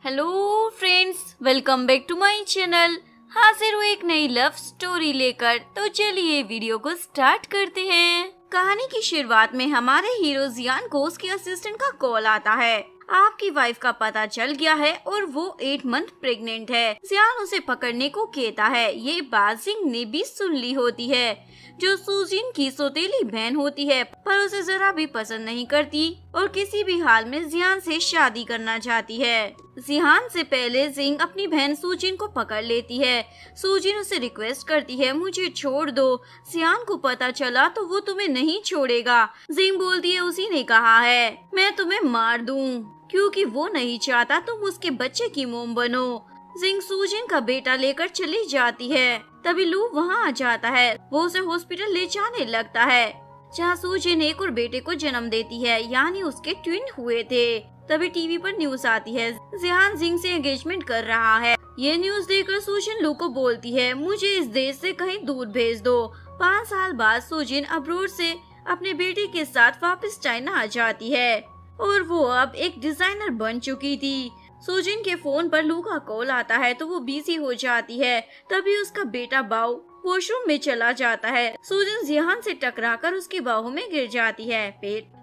Hello friends, welcome back to my channel. हाजिर हूँ एक नई लव स्टोरी लेकर। तो चलिए वीडियो को स्टार्ट करते हैं। कहानी की शुरुआत में हमारे हीरो जियान को उसके असिस्टेंट का कॉल आता है। आपकी वाइफ का पता चल गया है और वो 8 मंथ प्रेग्नेंट है। जियान उसे पकड़ने को कहता है। ये बात जिंग ने भी सुन ली होती है, जो सुजिन की सौतेली बहन होती है, पर उसे जरा भी पसंद नहीं करती और किसी भी हाल में जियान से शादी करना चाहती है। जियान से पहले जिंग अपनी बहन सुजिन को पकड़ लेती है। सुजिन उसे रिक्वेस्ट करती है, मुझे छोड़ दो, जियान को पता चला तो वो तुम्हें नहीं छोड़ेगा। जिंग बोलती है, उसी ने कहा है मैं तुम्हें मार दूं, क्योंकि वो नहीं चाहता तुम उसके बच्चे की मोम बनो। जिंग सुजिन का बेटा लेकर चली जाती है। तभी लू वहाँ आ जाता है। वो उसे हॉस्पिटल ले जाने लगता है, जहाँ सुजिन एक और बेटे को जन्म देती है, यानी उसके ट्विन हुए थे। तभी टीवी पर न्यूज आती है, जियान जिंग से एंगेजमेंट कर रहा है। ये न्यूज देखकर सुजिन लू को बोलती है, मुझे इस देश से कहीं दूर भेज दो। 5 साल बाद सुजिन अब्रोड से अपने बेटे के साथ वापस चाइना आ जाती है और वो अब एक डिजाइनर बन चुकी थी। सुजिन के फोन पर लू का कॉल आता है तो वो बिजी हो जाती है। तभी उसका बेटा बाओ वॉशरूम में चला जाता है। सुजिन जियान से टकराकर उसकी बाहों में गिर जाती है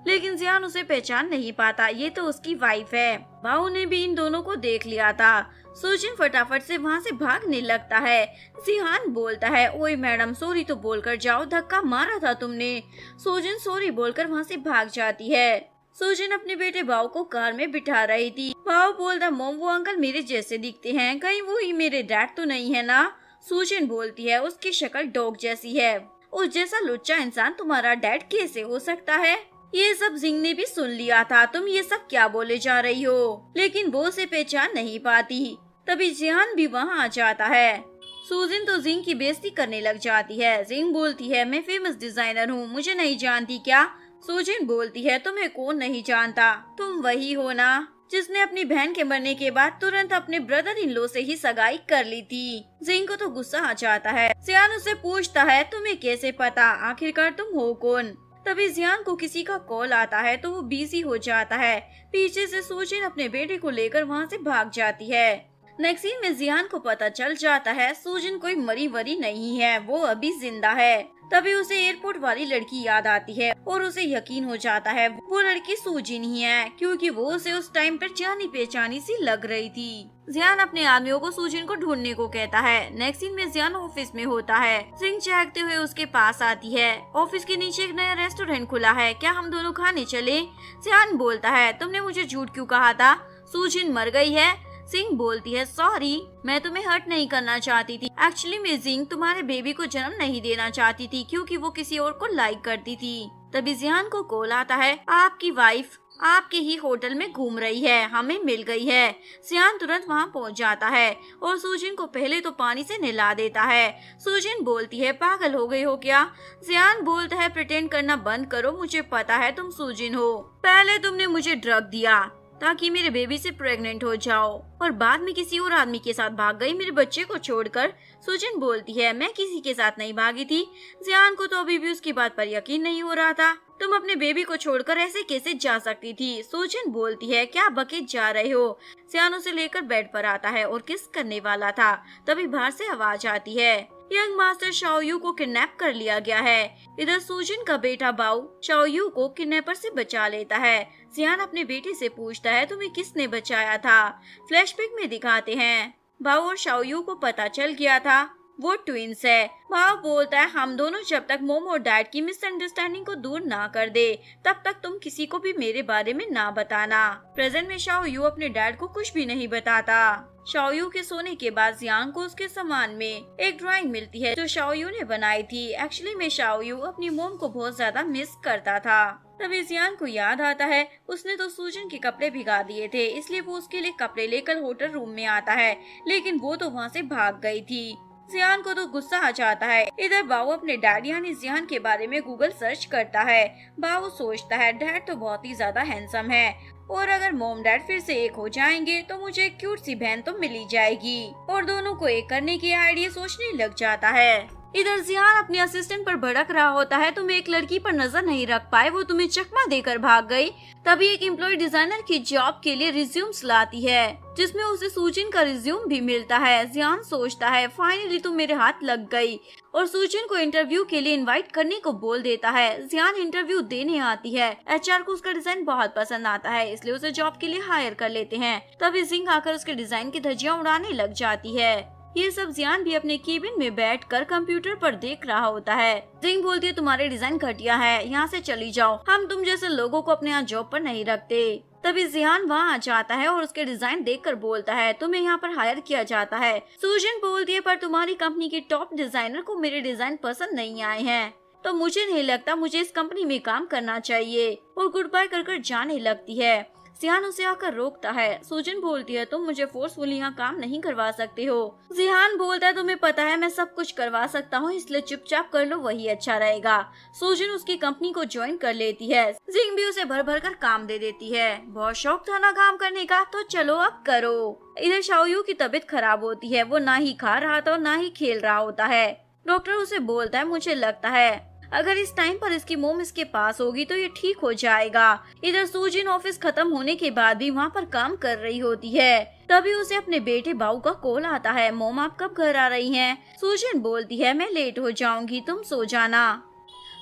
लेकिन जियान उसे पहचान नहीं पाता, ये तो उसकी वाइफ है। बाओ ने भी इन दोनों को देख लिया था। सुजिन फटाफट से वहाँ से भागने लगता है। जियान बोलता है, ओए मैडम, सॉरी तो बोलकर जाओ, धक्का मारा था तुमने। सुजिन सॉरी बोलकर वहाँ से भाग जाती है। सुजिन अपने बेटे बाओ को कार में बिठा रही थी। बाओ बोलता, मोम, वो अंकल मेरे जैसे दिखते हैं, कहीं वो ही मेरे डैड तो नहीं है ना। सुजिन बोलती है, उसकी शक्ल डॉग जैसी है, उस जैसा लुच्चा इंसान तुम्हारा डैड कैसे हो सकता है। ये सब जिंग ने भी सुन लिया था। तुम ये सब क्या बोले जा रही हो, लेकिन वो उसे पहचान नहीं पाती। तभी जियान भी वहाँ आ जाता है। सुजिन तो जिंग की बेइज्जती करने लग जाती है। जिंग बोलती है, मैं फेमस डिजाइनर हूँ, मुझे नहीं जानती क्या। सुजिन बोलती है, तुम्हें कौन नहीं जानता, तुम वही हो ना जिसने अपनी बहन के मरने के बाद तुरंत अपने ब्रदर इन लॉ से ही सगाई कर ली थी। जिंग को तो गुस्सा आ जाता है। जियान उससे पूछता है, तुम्हें कैसे पता, आखिरकार तुम हो कौन। तभी जियान को किसी का कॉल आता है तो वो बिजी हो जाता है। पीछे से सुजिन अपने बेटे को लेकर वहाँ से भाग जाती है। नेक्स्ट सीन में जियान को पता चल जाता है सुजिन कोई मरी वरी नहीं है, वो अभी जिंदा है। तभी उसे एयरपोर्ट वाली लड़की याद आती है और उसे यकीन हो जाता है वो लड़की सुजिन ही है, क्योंकि वो उसे उस टाइम पर जानी पहचानी सी लग रही थी। जियान अपने आदमियों को सुजिन को ढूंढने को कहता है। नेक्स्ट सीन में जियान ऑफिस में होता है। जिंग चहकते हुए उसके पास आती है। ऑफिस के नीचे एक नया रेस्टोरेंट खुला है, क्या हम दोनों खाने चले। जियान बोलता है, तुमने मुझे झूठ क्यों कहा था, सुजिन मर गई है। जिंग बोलती है, सॉरी, मैं तुम्हें हर्ट नहीं करना चाहती थी। एक्चुअली मैं जिंग तुम्हारे बेबी को जन्म नहीं देना चाहती थी, क्योंकि वो किसी और को लाइक करती थी। तभी जियान को कॉल आता है, आपकी वाइफ आपके ही होटल में घूम रही है, हमें मिल गई है। जियान तुरंत वहाँ पहुँच जाता है और सुजिन को पहले तो पानी से नहला देता है। सुजिन बोलती है, पागल हो गई हो क्या। जियान बोलता है, प्रिटेंड करना बंद करो, मुझे पता है तुम सुजिन हो। पहले तुमने मुझे ड्रग दिया ताकि मेरे बेबी से प्रेग्नेंट हो जाओ और बाद में किसी और आदमी के साथ भाग गई मेरे बच्चे को छोड़कर। सुजिन बोलती है, मैं किसी के साथ नहीं भागी थी। जियान को तो अभी भी उसकी बात पर यकीन नहीं हो रहा था। तुम अपने बेबी को छोड़कर ऐसे कैसे जा सकती थी। सुजिन बोलती है, क्या बके जा रहे हो। जियान उसे लेकर बेड पर आता है और किस करने वाला था। तभी बाहर से आवाज आती है, यंग मास्टर शाओयू को किडनैप कर लिया गया है। इधर सुजिन का बेटा बाओ शाओयू को किडनैपर से बचा लेता है। जियान अपने बेटे से पूछता है, तुम्हें किसने बचाया था। फ्लैशबैक में दिखाते हैं बाओ और शाओयू को पता चल गया था वो ट्विंस है। बाओ बोलता है, हम दोनों जब तक मोम और डैड की मिसअंडरस्टैंडिंग को दूर ना कर दे तब तक तुम किसी को भी मेरे बारे में ना बताना। प्रेजेंट में शाओयू अपने डैड को कुछ भी नहीं बताता। शाओयू के सोने के बाद जियान को उसके सामान में एक ड्राइंग मिलती है जो शाओयू ने बनाई थी। एक्चुअली में शाओयू अपनी मोम को बहुत ज्यादा मिस करता था। तभी जियान को याद आता है उसने तो सुजिन के कपड़े भिगा दिए थे, इसलिए वो उसके लिए कपड़े लेकर होटल रूम में आता है, लेकिन वो तो वहाँ से भाग गई थी। जियान को तो गुस्सा आ जाता है। इधर बाओ अपने डैड यानी जियान के बारे में गूगल सर्च करता है। बाओ सोचता है, डैड तो बहुत ही ज्यादा हैंडसम है और अगर मोम डैड फिर से एक हो जाएंगे तो मुझे एक क्यूट सी बहन तो मिल ही जाएगी और दोनों को एक करने की आइडिया सोचने लग जाता है। इधर जियान अपने असिस्टेंट पर भड़क रहा होता है, तुम एक लड़की पर नजर नहीं रख पाए, वो तुम्हें चकमा देकर भाग गई। तभी एक एम्प्लॉय डिजाइनर की जॉब के लिए रिज्यूम्स लाती है, जिसमें उसे सूजिन का रिज्यूम भी मिलता है। जियान सोचता है फाइनली तुम मेरे हाथ लग गई, और सूजिन को इंटरव्यू के लिए इनवाइट करने को बोल देता है। जियान इंटरव्यू देने आती है। एचआर को उसका डिजाइन बहुत पसंद आता है, इसलिए उसे जॉब के लिए हायर कर लेते हैं। तभी जिंग आकर उसके डिजाइन की धज्जियां उड़ाने लग जाती है। ये सब जियान भी अपने केबिन में बैठकर कंप्यूटर पर देख रहा होता है। जिंग बोलती है तुम्हारे डिजाइन घटिया है, यहाँ से चली जाओ, हम तुम जैसे लोगों को अपने यहाँ जॉब पर नहीं रखते। तभी जियान वहाँ आ जाता है और उसके डिजाइन देखकर बोलता है तुम्हें यहाँ पर हायर किया जाता है। सूजन बोलती है पर तुम्हारी कंपनी के टॉप डिजाइनर को मेरे डिजाइन पसंद नहीं आए हैं, तो मुझे नहीं लगता मुझे इस कंपनी में काम करना चाहिए, और गुड बाय कर जाने लगती है। जियान उसे आकर रोकता है। सूजन बोलती है तुम मुझे फोर्सफुली यहाँ काम नहीं करवा सकते हो। जियान बोलता है तुम्हें पता है मैं सब कुछ करवा सकता हूँ, इसलिए चुपचाप कर लो, वही अच्छा रहेगा। सूजन उसकी कंपनी को ज्वाइन कर लेती है। जिंग भी उसे भर भर कर काम दे देती है। बहुत शौक था ना काम करने का, तो चलो अब करो। इधर शाओयू की तबीयत खराब होती है, वो ना ही खा रहा था और ना ही खेल रहा होता है। डॉक्टर उसे बोलता है मुझे लगता है अगर इस टाइम पर इसकी मोम इसके पास होगी तो ये ठीक हो जाएगा। इधर सूजिन ऑफिस खत्म होने के बाद भी वहाँ पर काम कर रही होती है। तभी उसे अपने बेटे बाऊ का कॉल आता है। मोम आप कब घर आ रही हैं? सूजिन बोलती है मैं लेट हो जाऊंगी, तुम सो जाना।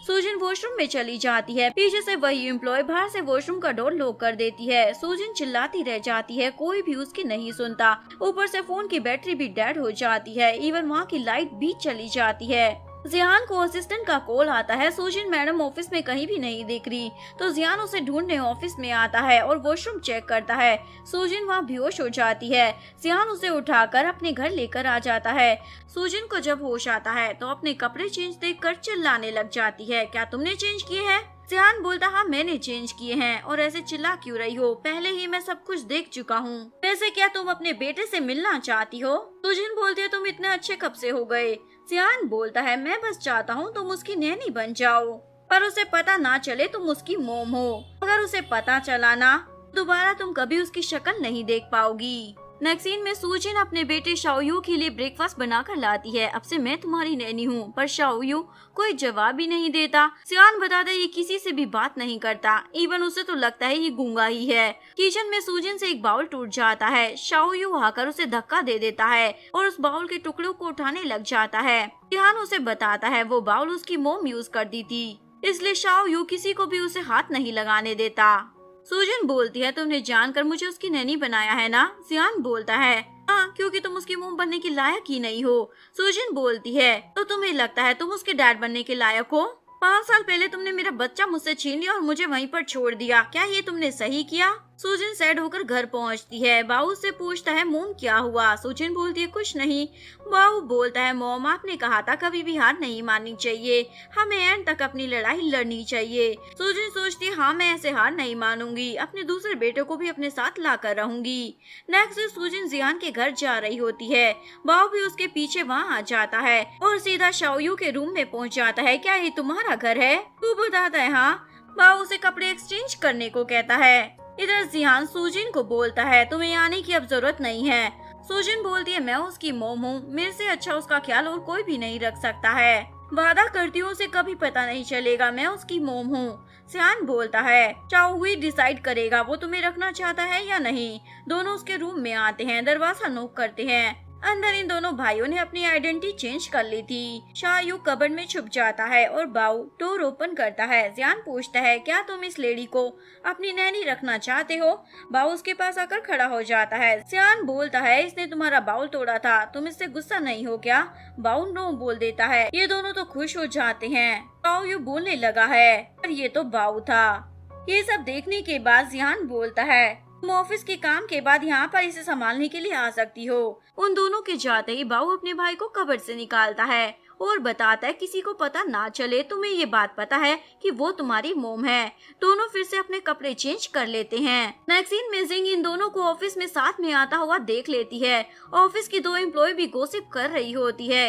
सूजिन वॉशरूम में चली जाती है। पीछे से वही एम्प्लॉय बाहर से वॉशरूम का डोर लॉक कर देती है। सूजिन चिल्लाती रह जाती है, कोई भी उसकी नहीं सुनता। ऊपर से फोन की बैटरी भी डेड हो जाती है, इवन वहाँ की लाइट भी चली जाती है। जियान को असिस्टेंट का कॉल आता है। सूजिन मैडम ऑफिस में कहीं भी नहीं दिख रही, तो जियान उसे ढूंढने ऑफिस में आता है और वॉशरूम चेक करता है। सूजिन वहाँ बेहोश हो जाती है। जियान उसे उठाकर अपने घर लेकर आ जाता है। सूजिन को जब होश आता है तो अपने कपड़े चेंज देखकर चिल्लाने लग जाती है, क्या तुमने चेंज किए हैं? जियान बोलता हाँ मैंने चेंज किए हैं, और ऐसे चिल्ला क्यों रही हो? पहले ही मैं सब कुछ देख चुका हूँ। वैसे क्या तुम अपने बेटे से मिलना चाहती हो? सूजिन बोलती है तुम इतने अच्छे कब से हो गए? जियान बोलता है मैं बस चाहता हूँ तुम उसकी नैनी बन जाओ, पर उसे पता ना चले तुम उसकी मोम हो। अगर उसे पता चला ना, दोबारा तुम कभी उसकी शक्ल नहीं देख पाओगी। नेक्स्ट सीन में सूजिन अपने बेटे शाओयू के लिए ब्रेकफास्ट बनाकर लाती है। अब से मैं तुम्हारी नैनी हूँ, पर शाओयू कोई जवाब ही नहीं देता। जियान बताता है ये किसी से भी बात नहीं करता, इवन उसे तो लगता है ये गूंगा ही है। किचन में सूजिन से एक बाउल टूट जाता है। शाओयू आकर उसे धक्का दे देता है और उस बाउल के टुकड़ों को उठाने लग जाता है। जियान उसे बताता है वो बाउल उसकी मोम यूज करती थी, इसलिए शाओयू किसी को भी उसे हाथ नहीं लगाने देता। सूजन बोलती है तुमने जानकर मुझे उसकी नैनी बनाया है ना? जियान बोलता है हाँ, क्योंकि तुम उसकी मोम बनने के लायक ही नहीं हो। सूजन बोलती है तो तुम्हें लगता है तुम उसके डैड बनने के लायक हो? 5 साल पहले तुमने मेरा बच्चा मुझसे छीन लिया और मुझे वहीं पर छोड़ दिया, क्या ये तुमने सही किया? सूजन सैड होकर घर पहुंचती है। बाऊ से पूछता है मोम क्या हुआ? सूजन बोलती है कुछ नहीं। बाऊ बोलता है मोम आपने कहा था कभी भी हार नहीं माननी चाहिए, हमें एंड तक अपनी लड़ाई लड़नी चाहिए। सूजन सोचती है हाँ मैं ऐसे हार नहीं मानूंगी, अपने दूसरे बेटे को भी अपने साथ लाकर रहूंगी। नेक्स्ट सूजन जियान के घर जा रही होती है। बाऊ भी उसके पीछे वहाँ आ जाता है और सीधा शाओयू के रूम में पहुँच जाता है। क्या ये तुम्हारा घर है? तू बताता है हाँ। बाऊ उसे कपड़े एक्सचेंज करने को कहता है। इधर जियान सूजिन को बोलता है तुम्हें आने की अब जरूरत नहीं है। सूजिन बोलती है मैं उसकी मोम हूँ, मेरे से अच्छा उसका ख्याल और कोई भी नहीं रख सकता है। वादा करती हूँ उसे कभी पता नहीं चलेगा मैं उसकी मोम हूँ। जियान बोलता है चाओ डिसाइड करेगा वो तुम्हें रखना चाहता है या नहीं। दोनों उसके रूम में आते हैं, दरवाजा नॉक करते हैं। अंदर इन दोनों भाइयों ने अपनी आइडेंटिटी चेंज कर ली थी। शाओयू कबर्ड में छुप जाता है और बाऊ डोर ओपन करता है। जियान पूछता है क्या तुम इस लेडी को अपनी नैनी रखना चाहते हो? बाऊ उसके पास आकर खड़ा हो जाता है। जियान बोलता है इसने तुम्हारा बाउल तोड़ा था, तुम इससे गुस्सा नहीं हो क्या? बाऊ नो बोल देता है। ये दोनों तो खुश हो जाते हैं। शाओयू बोलने लगा है पर ये तो बाऊ था। ये सब देखने के बाद जियान बोलता है तुम ऑफिस के काम के बाद यहाँ पर इसे संभालने के लिए आ सकती हो। उन दोनों के जाते ही बाऊ अपने भाई को कब्र से निकालता है और बताता है किसी को पता ना चले, तुम्हें ये बात पता है कि वो तुम्हारी मोम है। दोनों फिर से अपने कपड़े चेंज कर लेते हैं। नेक्स्ट सीन में जिंग इन दोनों को ऑफिस में साथ में आता हुआ देख लेती है। ऑफिस की 2 एम्प्लॉय भी गॉसिप कर रही होती है।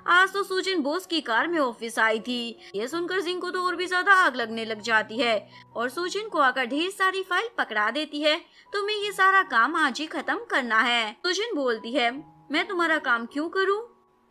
आज तो सूजन बॉस की कार में ऑफिस आई थी। ये सुनकर जिंग को तो और भी ज्यादा आग लगने लग जाती है और सूजन को आकर ढेर सारी फाइल पकड़ा देती है। तुम्हें ये सारा काम आज ही खत्म करना है। सूजन बोलती है मैं तुम्हारा काम क्यों करूँ?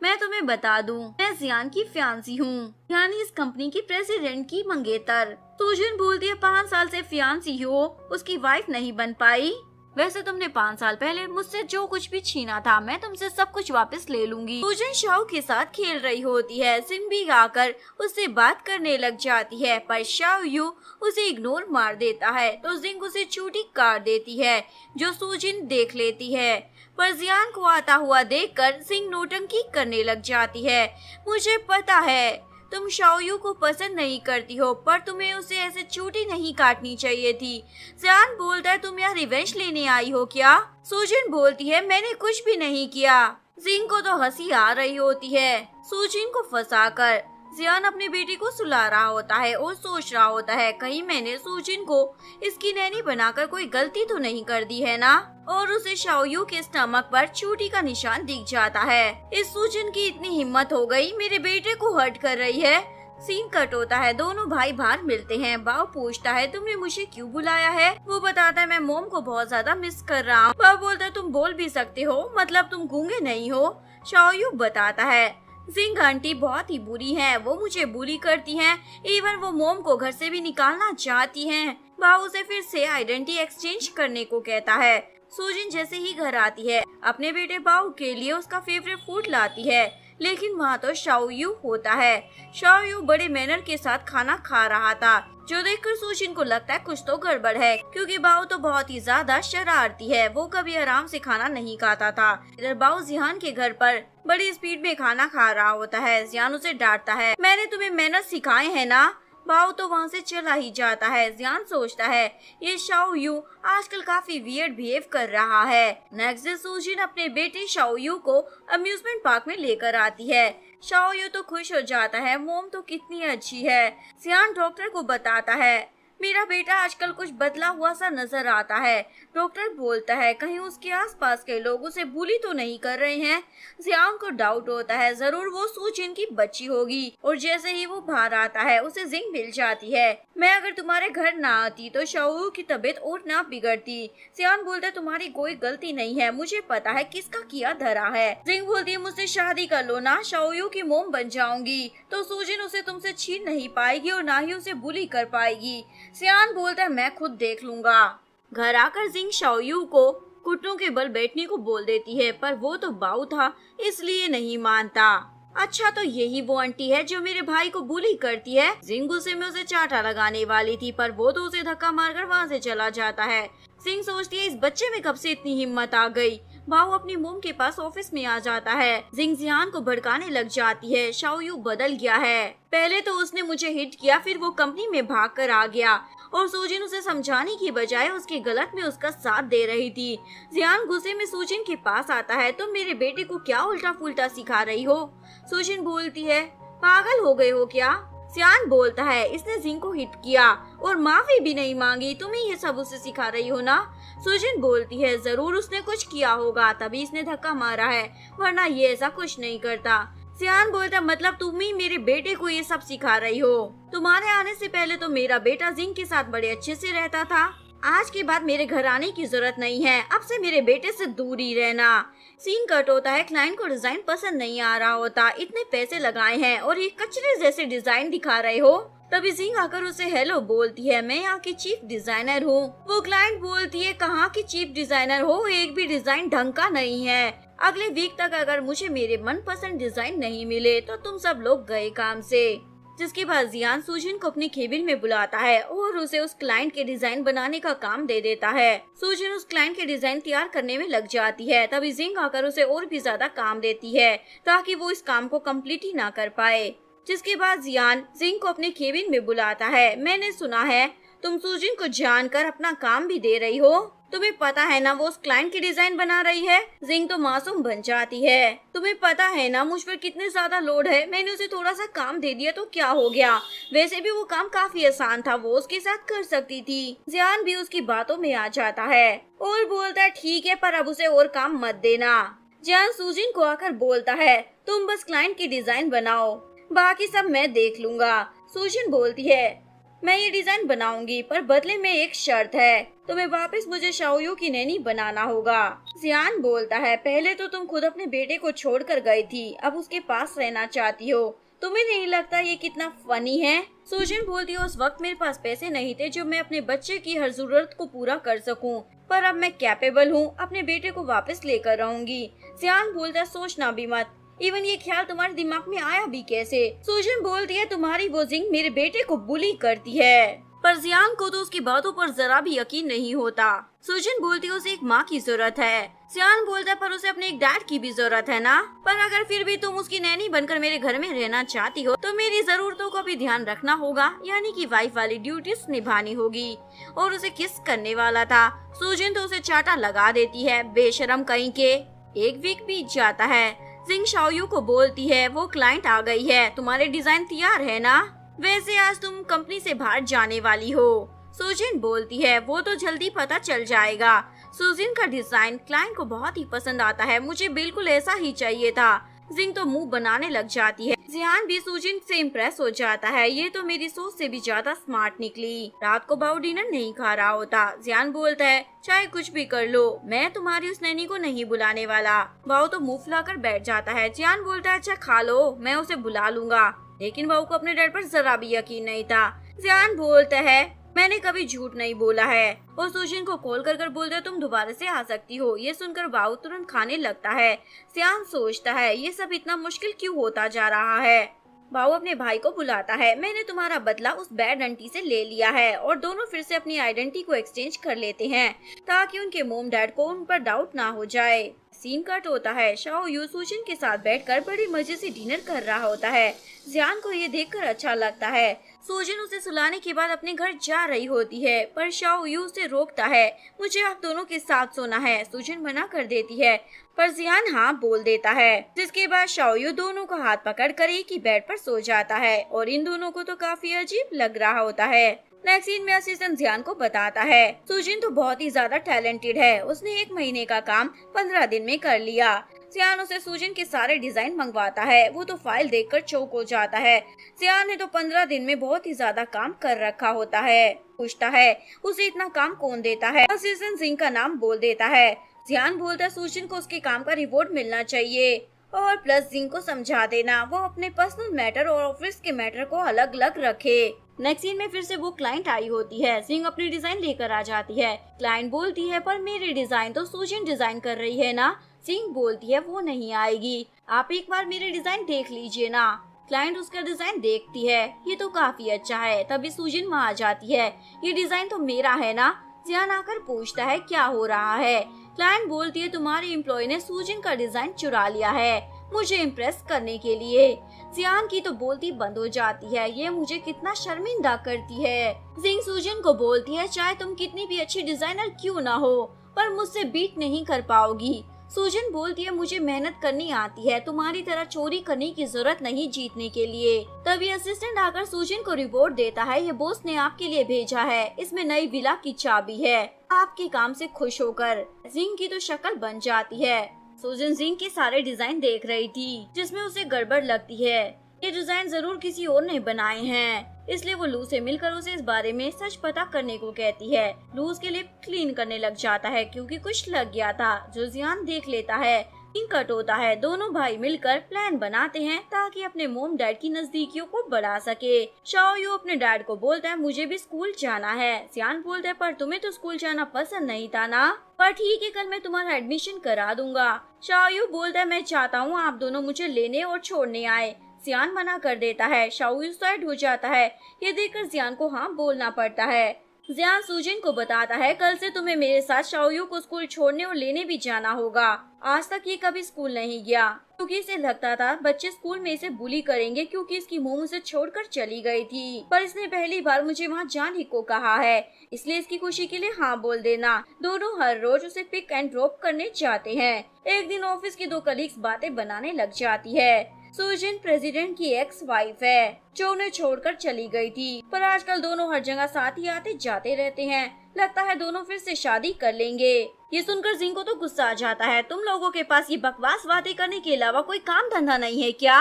मैं तुम्हें बता दूं, मैं जियान की फियांसी हूँ, यानी इस कंपनी की प्रेसिडेंट की मंगेतर। सुजिन बोलती है 5 साल से फियांसी हो, उसकी वाइफ नहीं बन पाई। वैसे तुमने 5 साल पहले मुझसे जो कुछ भी छीना था, मैं तुमसे सब कुछ वापस ले लूंगी। सुजिन शाओ के साथ खेल रही होती है। जिंग भी आकर उससे बात करने लग जाती है, पर शाओ यू उसे इग्नोर मार देता है तो जिंग उसे चूटी काट देती है, जो सुजिन देख लेती है। पर जियान को आता हुआ देखकर जिंग नौटंकी करने लग जाती है। मुझे पता है तुम शाओयू को पसंद नहीं करती हो, पर तुम्हें उसे ऐसे चूटी नहीं काटनी चाहिए थी। जियान बोलता है तुम यहाँ रिवेंज लेने आई हो क्या? सुजिन बोलती है मैंने कुछ भी नहीं किया। जिंग को तो हंसी आ रही होती है। सुजिन को फंसाकर जियान अपने बेटे को सुला रहा होता है और सोच रहा होता है कहीं मैंने सुजिन को इसकी नैनी बनाकर कोई गलती तो नहीं कर दी है ना। और उसे शाओयू के स्टमक पर चोटी का निशान दिख जाता है। इस सुजिन की इतनी हिम्मत हो गई, मेरे बेटे को हर्ट कर रही है। सीन कट होता है, दोनों भाई बाहर मिलते हैं। बाओ पूछता है तुमने मुझे क्यों बुलाया है? वो बताता है मैं मॉम को बहुत ज्यादा मिस कर रहा हूँ। बाओ बोलता है तुम बोल भी सकते हो, मतलब तुम गूंगे नहीं हो। शाओयू बताता है जिंग आंटी बहुत ही बुरी हैं, वो मुझे बुली करती हैं, इवन वो मोम को घर से भी निकालना चाहती हैं। बाओ उसे फिर से आइडेंटिटी एक्सचेंज करने को कहता है। सुजिन जैसे ही घर आती है अपने बेटे बाओ के लिए उसका फेवरेट फूड लाती है, लेकिन वहाँ तो शाओयू होता है। शाओयू बड़े मैनर के साथ खाना खा रहा था, जो देखकर सुजिन को लगता है कुछ तो गड़बड़ है, क्योंकि बाओ तो बहुत ही ज्यादा शरारती है, वो कभी आराम से खाना नहीं खाता था। इधर बाओ जियान के घर पर बड़ी स्पीड में खाना खा रहा होता है। जियान उसे डांटता है मैंने तुम्हें मैनर सिखाए हैं ना। बाओ तो वहाँ से चला ही जाता है। जियान सोचता है ये शाओयू आजकल काफी वियर्ड बिहेव कर रहा है। नेक्स्ट डे सुजिन अपने बेटे शाओयू को अम्यूजमेंट पार्क में लेकर आती है। शाओयू तो खुश हो जाता है, मोम तो कितनी अच्छी है। जियान डॉक्टर को बताता है मेरा बेटा आजकल कुछ बदला हुआ सा नजर आता है। डॉक्टर बोलता है कहीं उसके आसपास के लोग उसे बुली तो नहीं कर रहे हैं। जियान को डाउट होता है जरूर वो सुजिन की बच्ची होगी, और जैसे ही वो बाहर आता है उसे जिंग मिल जाती है। मैं अगर तुम्हारे घर ना आती तो शाओयू की तबीयत और ना बिगड़ती। जियान बोलता है तुम्हारी कोई गलती नहीं है, मुझे पता है किसका किया धरा है। जिंग बोलती है मुझसे शादी कर लो ना, शाओयू की मोम बन जाऊंगी तो सुजिन उसे तुमसे छीन नहीं पाएगी और ना ही उसे बुली कर पाएगी। जियान बोलता है मैं खुद देख लूंगा। घर आकर जिंग शाओयू को घुटनों के बल बैठने को बोल देती है, पर वो तो बाऊ था इसलिए नहीं मानता। अच्छा तो यही वो आंटी है जो मेरे भाई को बुली करती है। जिंग गुस्से में उसे चाटा लगाने वाली थी, पर वो तो उसे धक्का मारकर वहाँ से चला जाता है। जिंग सोचती है इस बच्चे में कब से इतनी हिम्मत आ गई। बाओ अपनी मोम के पास ऑफिस में आ जाता है। जिंग जियान को भड़काने लग जाती है शाओयू बदल गया है, पहले तो उसने मुझे हिट किया, फिर वो कंपनी में भाग कर आ गया, और सुजिन उसे समझाने की बजाय उसके गलत में उसका साथ दे रही थी। जियान गुस्से में सुजिन के पास आता है तुम मेरे बेटे को क्या उल्टा फुल्टा सिखा रही हो? सुजिन बोलती है पागल हो गए हो क्या? जियान बोलता है इसने जिंग को हिट किया और माफी भी नहीं मांगी, तुम ही ये सब उसे सिखा रही हो ना। सुजिन बोलती है जरूर उसने कुछ किया होगा तभी इसने धक्का मारा है, वरना ये ऐसा कुछ नहीं करता। जियान बोलता मतलब तुम ही मेरे बेटे को ये सब सिखा रही हो। तुम्हारे आने से पहले तो मेरा बेटा जिंग के साथ बड़े अच्छे से रहता था, आज के बाद मेरे घर आने की जरूरत नहीं है, अब से मेरे बेटे से दूर ही रहना। सीन कट होता है, क्लाइंट को डिजाइन पसंद नहीं आ रहा होता, इतने पैसे लगाए हैं और ये कचरे जैसे डिजाइन दिखा रहे हो। तभी जिंग आकर उसे हेलो बोलती है मैं यहाँ की चीफ डिजाइनर हूँ। वो क्लाइंट बोलती है कहाँ की चीफ डिजाइनर हो, एक भी डिजाइन ढंग का नहीं है। अगले वीक तक अगर मुझे मेरे मनपसंद डिजाइन नहीं मिले तो तुम सब लोग गए काम से। जिसके बाद जियान सुजिन को अपने केबिन में बुलाता है और उसे उस क्लाइंट के डिजाइन बनाने का काम दे देता है। सुजिन उस क्लाइंट के डिजाइन तैयार करने में लग जाती है, तभी जिंग आकर उसे और भी ज्यादा काम देती है ताकि वो इस काम को कंप्लीट ही ना कर पाए। जिसके बाद जियान जिंग को अपने केबिन में बुलाता है। मैंने सुना है तुम सुजिन को जानकर अपना काम भी दे रही हो, तुम्हें पता है ना वो उस क्लाइंट की डिजाइन बना रही है। जिंग तो मासूम बन जाती है, तुम्हें पता है ना मुझ पर कितने ज्यादा लोड है, मैंने उसे थोड़ा सा काम दे दिया तो क्या हो गया, वैसे भी वो काम काफी आसान था, वो उसके साथ कर सकती थी। जियान भी उसकी बातों में आ जाता है और बोलता है ठीक है पर अब उसे और काम मत देना। जियान सुजिन को आकर बोलता है तुम बस क्लाइंट की डिजाइन बनाओ, बाकी सब मैं देख लूंगा। सुजिन बोलती है मैं ये डिजाइन बनाऊंगी, पर बदले में एक शर्त है, तुम्हें वापस मुझे शाओयू की नैनी बनाना होगा। जियान बोलता है, पहले तो तुम खुद अपने बेटे को छोड़कर गई थी, अब उसके पास रहना चाहती हो। तुम्हें नहीं लगता ये कितना फनी है? सुजिन बोलती है, उस वक्त मेरे पास पैसे नहीं थे जो मैं अपने बच्चे की हर जरूरत को पूरा कर सकूं, पर अब मैं कैपेबल हूँ, अपने बेटे को वापस लेकर रहूंगी। जियान बोलता है, सोचना भी मत, इवन ये ख्याल तुम्हारे दिमाग में आया भी कैसे? सुजिन बोलती है, तुम्हारी वो जिंग मेरे बेटे को बुली करती है। पर जियान को तो उसकी बातों पर जरा भी यकीन नहीं होता। सुजिन बोलती है, उसे एक माँ की जरूरत है। जियान बोलता है, पर उसे अपने एक डैड की भी जरूरत है ना? पर अगर फिर भी तुम उसकी नैनी बनकर मेरे घर में रहना चाहती हो तो मेरी जरूरतों का भी ध्यान रखना होगा, यानी कि वाइफ वाली ड्यूटीज निभानी होगी। और उसे किस करने वाला था। सुजिन तो उसे चाटा लगा देती है, बेशरम कहीं के। एक वीक बीत जाता है। जिंग शाओयू को बोलती है, वो क्लाइंट आ गई है, तुम्हारे डिजाइन तैयार है ना? वैसे आज तुम कंपनी से बाहर जाने वाली हो। सुजिन बोलती है, वो तो जल्दी पता चल जाएगा। सुजिन का डिजाइन क्लाइंट को बहुत ही पसंद आता है, मुझे बिल्कुल ऐसा ही चाहिए था। जिंग तो मुंह बनाने लग जाती है। जियान भी सुजिन से इम्प्रेस हो जाता है, ये तो मेरी सोच से भी ज्यादा स्मार्ट निकली। रात को बाऊ डिनर नहीं खा रहा होता। जियान बोलता है, चाहे कुछ भी कर लो, मैं तुम्हारी उस नैनी को नहीं बुलाने वाला। बाऊ तो मुंह फुलाकर बैठ जाता है। जियान बोलता है, अच्छा खा लो, मैं उसे बुला लूंगा। लेकिन बाऊ को अपने डैड पर जरा भी यकीन नहीं था। जियान बोलता है, मैंने कभी झूठ नहीं बोला है। और सुजिन को कॉल कर बोलता है, तुम दोबारा से आ सकती हो। ये सुनकर बाऊ तुरंत खाने लगता है। जियान सोचता है, ये सब इतना मुश्किल क्यों होता जा रहा है। बाऊ अपने भाई को बुलाता है, मैंने तुम्हारा बदला उस बैड आंटी से ले लिया है। और दोनों फिर से अपनी आइडेंटिटी को एक्सचेंज कर लेते हैं ताकि उनके मोम डैड को उन पर डाउट ना हो जाए। सीन कट होता है। शाओयू सुजिन के साथ बैठकर बड़ी मजे से डिनर कर रहा होता है। जियान को ये देखकर अच्छा लगता है। सुजिन उसे सुलाने के बाद अपने घर जा रही होती है, पर शाओयू उसे रोकता है, मुझे आप दोनों के साथ सोना है। सुजिन मना कर देती है, पर जियान हाँ बोल देता है। जिसके बाद शाओयू दोनों का हाथ पकड़कर एक ही बेड पर सो जाता है और इन दोनों को तो काफी अजीब लग रहा होता है। नेक्स्ट सीन में असिस्टेंट जियान को बताता है, सुजिन तो बहुत ही ज्यादा टैलेंटेड है, उसने 1 महीने का काम 15 दिन में कर लिया। जियान उसे सुजिन के सारे डिजाइन मंगवाता है, वो तो फाइल देखकर चौंक हो जाता है। जियान ने तो 15 दिन में बहुत ही ज्यादा काम कर रखा होता है। पूछता है, उसे इतना काम कौन देता है? असिस्टेंट सिंह का नाम बोल देता है। जियान बोलता है, सुजिन को उसके काम का रिवॉर्ड मिलना चाहिए और प्लस जिंग को समझा देना वो अपने पर्सनल मैटर और ऑफिस के मैटर को अलग अलग रखे। नेक्स्ट सीन में फिर से वो क्लाइंट आई होती है। जिंग अपनी डिजाइन लेकर आ जाती है। क्लाइंट बोलती है, पर मेरी डिजाइन तो सुजिन डिजाइन कर रही है ना? जिंग बोलती है, वो नहीं आएगी, आप एक बार मेरे डिजाइन देख लीजिए ना। क्लाइंट उसका डिजाइन देखती है, ये तो काफी अच्छा है। तभी सुजिन वहाँ आ जाती है, ये डिजाइन तो मेरा है ना? जियान आकर पूछता है, क्या हो रहा है? क्लाइंट बोलती है, तुम्हारे एम्प्लॉय ने सुजिन का डिजाइन चुरा लिया है मुझे इम्प्रेस करने के लिए। जियान की तो बोलती बंद हो जाती है, ये मुझे कितना शर्मिंदा करती है। जिंग सुजिन को बोलती है, चाहे तुम कितनी भी अच्छी डिजाइनर क्यों ना हो, पर मुझसे बीट नहीं कर पाओगी। सुजिन बोलती है, मुझे मेहनत करनी आती है, तुम्हारी तरह चोरी करने की जरूरत नहीं जीतने के लिए। तभी असिस्टेंट आकर सुजिन को रिपोर्ट देता है, ये बॉस ने आपके लिए भेजा है, इसमें नई विला की चाबी है, आपके काम से खुश होकर। जिंग की तो शक्ल बन जाती है। सुजिन जिंग के सारे डिजाइन देख रही थी, जिसमें उसे गड़बड़ लगती है, ये डिजाइन जरूर किसी और ने बनाए हैं। इसलिए वो लू से मिलकर उसे इस बारे में सच पता करने को कहती है। लू उसके लिए क्लीन करने लग जाता है क्योंकि कुछ लग गया था, जो जियान देख लेता है। सीन कट होता है। दोनों भाई मिलकर प्लान बनाते हैं ताकि अपने मोम डैड की नजदीकियों को बढ़ा सके। शाओयू अपने डैड को बोलता है, मुझे भी स्कूल जाना है। जियान बोलता है, पर तुम्हें तो स्कूल जाना पसंद नहीं था ना? पर ठीक है, कल मैं तुम्हारा एडमिशन करा दूंगा। शाओयू बोलता है, मैं चाहता हूँ आप दोनों मुझे लेने और छोड़ने आए। जियान मना कर देता है। शाओयू साइड हो जाता है। ये देखकर जियान को हाँ बोलना पड़ता है। जियान सुजिन को बताता है, कल से तुम्हें मेरे साथ शाओयू को स्कूल छोड़ने और लेने भी जाना होगा। आज तक ये कभी स्कूल नहीं गया क्योंकि इसे लगता था बच्चे स्कूल में इसे बुली करेंगे क्योंकि इसकी मोम उसे छोड़कर चली गई थी, पर इसने पहली बार मुझे वहाँ जाने को कहा है, इसलिए इसकी खुशी के लिए हाँ बोल देना। दोनों हर रोज उसे पिक एंड ड्रॉप करने जाते हैं। एक दिन ऑफिस की 2 कलीग्स बातें बनाने लग जाती है। सुजिन प्रेसिडेंट की एक्स वाइफ है जो उन्हें छोड़कर चली गई थी, पर आजकल दोनों हर जगह साथ ही आते जाते रहते हैं। लगता है दोनों फिर से शादी कर लेंगे। ये सुनकर जिंग को तो गुस्सा आ जाता है, तुम लोगों के पास ये बकवास बातें करने के अलावा कोई काम धंधा नहीं है क्या?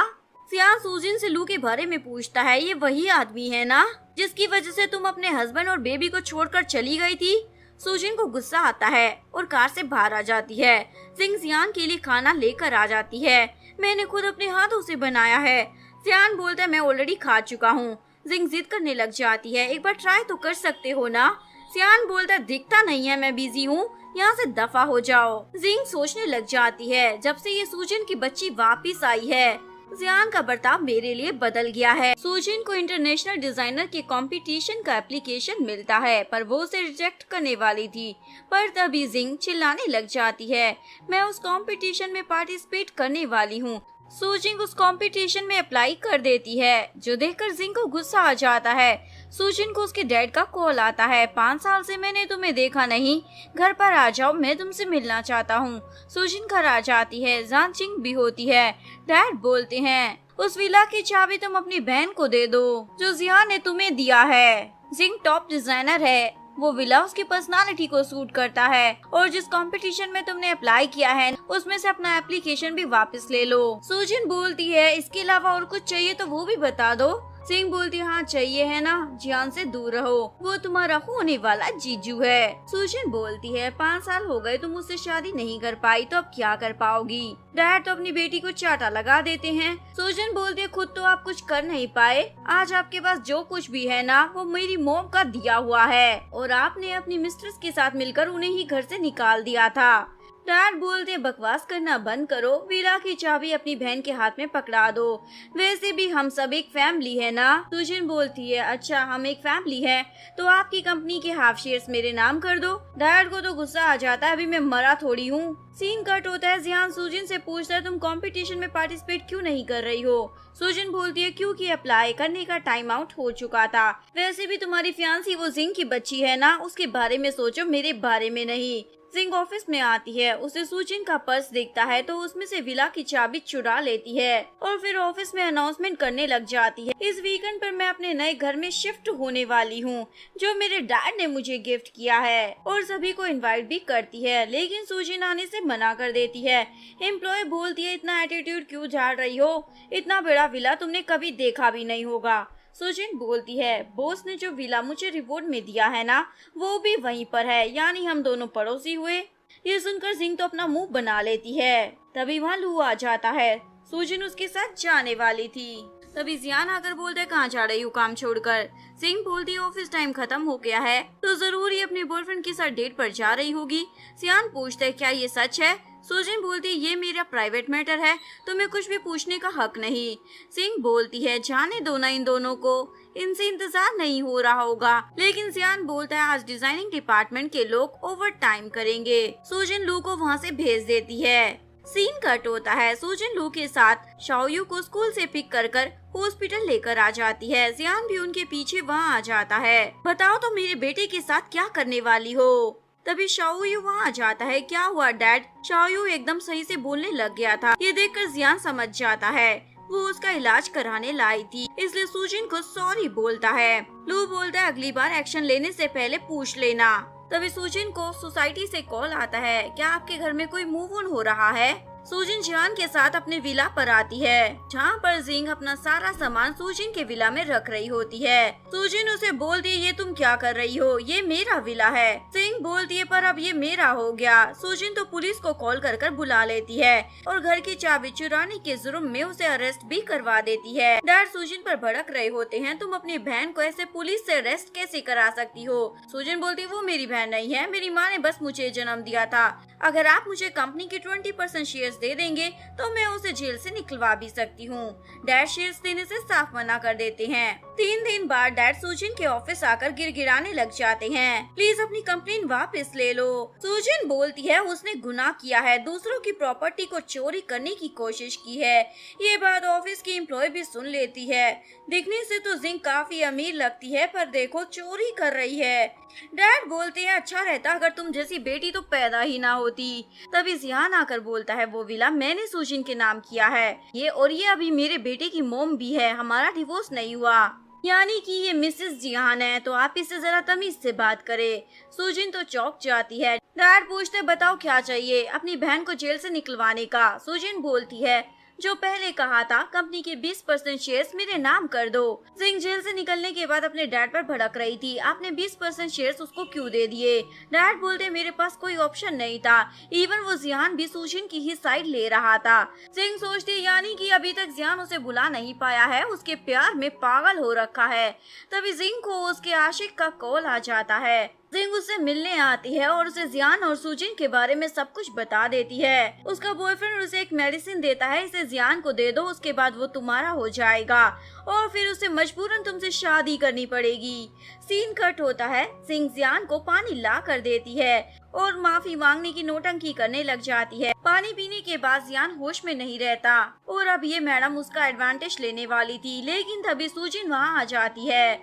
जियान सूजिन से लू के बारे में पूछता है, ये वही आदमी है ना जिसकी वजह से तुम अपने हस्बैंड और बेबी को छोड़कर चली गई थी। सूजिन को गुस्सा आता है और कार से बाहर आ जाती है। जिंग जियान के लिए खाना लेकर आ जाती है। मैंने खुद अपने हाथों से बनाया है। जियान बोलता है, मैं ऑलरेडी खा चुका हूँ। जिंग जिद करने लग जाती है, एक बार ट्राई तो कर सकते हो ना। जियान बोलता है, दिखता नहीं है मैं बिजी हूँ, यहाँ से दफा हो जाओ। जिंग सोचने लग जाती है, जब से ये सूजिन की बच्ची वापिस आई है जियान का बर्ताव मेरे लिए बदल गया है। सूजिन को इंटरनेशनल डिजाइनर के कंपटीशन का एप्लीकेशन मिलता है, पर वो उसे रिजेक्ट करने वाली थी। पर तभी जिंग चिल्लाने लग जाती है, मैं उस कंपटीशन में पार्टिसिपेट करने वाली हूँ। सूजिन उस कंपटीशन में अप्लाई कर देती है, जो देखकर जिंग को गुस्सा आ जाता है। सूजिन को उसके डैड का कॉल आता है, 5 साल से मैंने तुम्हें देखा नहीं, घर पर आ जाओ, मैं तुमसे मिलना चाहता हूँ। सूजिन घर आ जाती है, जहां जिंग भी होती है। डैड बोलते हैं, उस विला की चाबी तुम अपनी बहन को दे दो जो जियान ने तुम्हें दिया है। जिंग टॉप डिजाइनर है, वो विला उसकी पर्सनालिटी को सूट करता है, और जिस कंपटीशन में तुमने अप्लाई किया है उसमें से अपना एप्लीकेशन भी वापस ले लो। सूजिन बोलती है, इसके अलावा और कुछ चाहिए तो वो भी बता दो। जिंग बोलती है, हाँ चाहिए है ना, जियान से दूर रहो, वो तुम्हारा होने वाला जीजू है। सूजिन बोलती है, 5 साल हो गए तुम मुझसे शादी नहीं कर पाई, तो अब क्या कर पाओगी। डैड तो अपनी बेटी को चाटा लगा देते हैं। सूजिन बोलती है, खुद तो आप कुछ कर नहीं पाए, आज आपके पास जो कुछ भी है ना वो मेरी मॉम का दिया हुआ है, और आपने अपनी मिस्ट्रेस के साथ मिलकर उन्हें ही घर से निकाल दिया था। डैड बोलते, बकवास करना बंद करो, विला की चाबी अपनी बहन के हाथ में पकड़ा दो, वैसे भी हम सब एक फैमिली है ना। सूजिन बोलती है, अच्छा हम एक फैमिली है तो आपकी कंपनी के हाफ शेयर्स मेरे नाम कर दो। डैड को तो गुस्सा आ जाता है, अभी मैं मरा थोड़ी हूँ। सीन कट होता है, जियान सूजिन से पूछता है, तुम कंपटीशन में पार्टिसिपेट क्यों नहीं कर रही हो। सूजिन बोलती है, क्योंकि अप्लाई करने का टाइम आउट हो चुका था, वैसे भी तुम्हारी फियांसी वो जिंग की बच्ची है ना, उसके बारे में सोचो, मेरे बारे में नहीं। जिंग ऑफिस में आती है, उसे सूजिन का पर्स दिखता है तो उसमें से विला की चाबी चुरा लेती है और फिर ऑफिस में अनाउंसमेंट करने लग जाती है, इस वीकेंड पर मैं अपने नए घर में शिफ्ट होने वाली हूँ जो मेरे डैड ने मुझे गिफ्ट किया है, और सभी को इनवाइट भी करती है, लेकिन सूजिन आने से मना कर देती है। एम्प्लॉय बोलती है, इतना एटीट्यूड क्यों झाड़ रही हो, इतना बड़ा विला तुमने कभी देखा भी नहीं होगा। सूजिन बोलती है, बॉस ने जो विला मुझे रिवॉर्ड में दिया है ना वो भी वहीं पर है, यानी हम दोनों पड़ोसी हुए। ये सुनकर जिंग तो अपना मुंह बना लेती है। तभी वहाँ लू आ जाता है, सूजिन उसके साथ जाने वाली थी। तभी जियान आकर बोलता है, कहाँ जा रही हूँ काम छोड़कर। जिंग बोलती है, ऑफिस टाइम खत्म हो गया है तो जरूर ही अपने बॉयफ्रेंड के साथ डेट पर जा रही होगी। जियान पूछता है, क्या ये सच है। सूजिन बोलती है, ये मेरा प्राइवेट मैटर है, तुम्हें कुछ भी पूछने का हक नहीं। जिंग बोलती है, जाने दो ना इन दोनों को, इनसे इंतजार नहीं हो रहा होगा। लेकिन जियान बोलता है, आज डिजाइनिंग डिपार्टमेंट के लोग ओवर टाइम करेंगे। सूजिन लू को वहाँ से भेज देती है। सीन कट होता है, सूजिन लू के साथ शाओयू को स्कूल से पिक कर हॉस्पिटल लेकर आ जाती है। जियान भी उनके पीछे वहाँ आ जाता है। बताओ तो मेरे बेटे के साथ क्या करने वाली हो। तभी शाओयू वहाँ आ जाता है, क्या हुआ डैड। शाओयू एकदम सही से बोलने लग गया था, ये देखकर जियान समझ जाता है वो उसका इलाज कराने लाई थी, इसलिए सूजिन को सॉरी बोलता है। लू बोलता है, अगली बार एक्शन लेने से पहले पूछ लेना। तभी सूजिन को सोसाइटी से कॉल आता है, क्या आपके घर में कोई मूव ऑन हो रहा है। सूजिन जियान के साथ अपने विला पर आती है, जहाँ पर जिंग अपना सारा सामान सूजिन के विला में रख रही होती है। सूजिन उसे बोलती है, ये तुम क्या कर रही हो, ये मेरा विला है। जिंग बोलती है, पर अब ये मेरा हो गया। सूजिन तो पुलिस को कॉल कर बुला लेती है और घर की चाबी चुराने के जुर्म में उसे अरेस्ट भी करवा देती है। डैड सूजिन पर भड़क रहे होते हैं, तुम अपनी बहन को ऐसे पुलिस से अरेस्ट कैसे करा सकती हो। सूजिन बोलती है, वो मेरी बहन नहीं है, मेरी माँ ने बस मुझे जन्म दिया था, अगर आप मुझे कंपनी के 20% शेयर्स दे देंगे तो मैं उसे जेल से निकलवा भी सकती हूँ। डैड शेयर्स देने से साफ मना कर देते हैं। 3 दिन बाद डैड सूजिन के ऑफिस आकर गिड़गिड़ाने लग जाते हैं, प्लीज अपनी कंप्लेन वापस ले लो। सूजिन बोलती है, उसने गुनाह किया है, दूसरों की प्रॉपर्टी को चोरी करने की कोशिश की है। ये बात ऑफिस की एम्प्लॉय भी सुन लेती है। दिखने से तो जिंग काफी अमीर लगती है, पर देखो चोरी कर रही है। डैड बोलते हैं, अच्छा रहता अगर तुम जैसी बेटी तो पैदा ही ना होती। तभी जियान आकर बोलता है, वो विला मैंने सूजिन के नाम किया है, ये अभी मेरे बेटे की मोम भी है, हमारा डिवोर्स नहीं हुआ, यानी कि ये मिसेस जियान है, तो आप इससे जरा तमीज से बात करें। सूजिन तो चौंक जाती है। डैड पूछते, बताओ क्या चाहिए, अपनी बहन को जेल से निकलवाने का। सूजिन बोलती है, जो पहले कहा था कंपनी के 20% शेयर्स मेरे नाम कर दो। जिंग जेल से निकलने के बाद अपने डैड पर भड़क रही थी, आपने 20% शेयर्स उसको क्यों दे दिए? डैड बोलते मेरे पास कोई ऑप्शन नहीं था, इवन वो जियान भी सुजिन की ही साइड ले रहा था। जिंग सोचती यानी कि अभी तक जियान उसे बुला नहीं पाया है, उसके प्यार में पागल हो रखा है। तभी जिंग को उसके आशिक का कॉल आ जाता है। जिंग उससे मिलने आती है और उसे जियान और सुजिन के बारे में सब कुछ बता देती है। उसका बॉयफ्रेंड उसे एक मेडिसिन देता है, इसे जियान को दे दो, उसके बाद वो तुम्हारा हो जाएगा और फिर उसे मजबूरन तुमसे शादी करनी पड़ेगी। सीन कट होता है। जिंग जियान को पानी ला कर देती है और माफी मांगने की नौटंकी करने लग जाती है। पानी पीने के बाद जियान होश में नहीं रहता और अब ये मैडम उसका एडवांटेज लेने वाली थी, लेकिन तभी सुजिन वहाँ आ जाती है।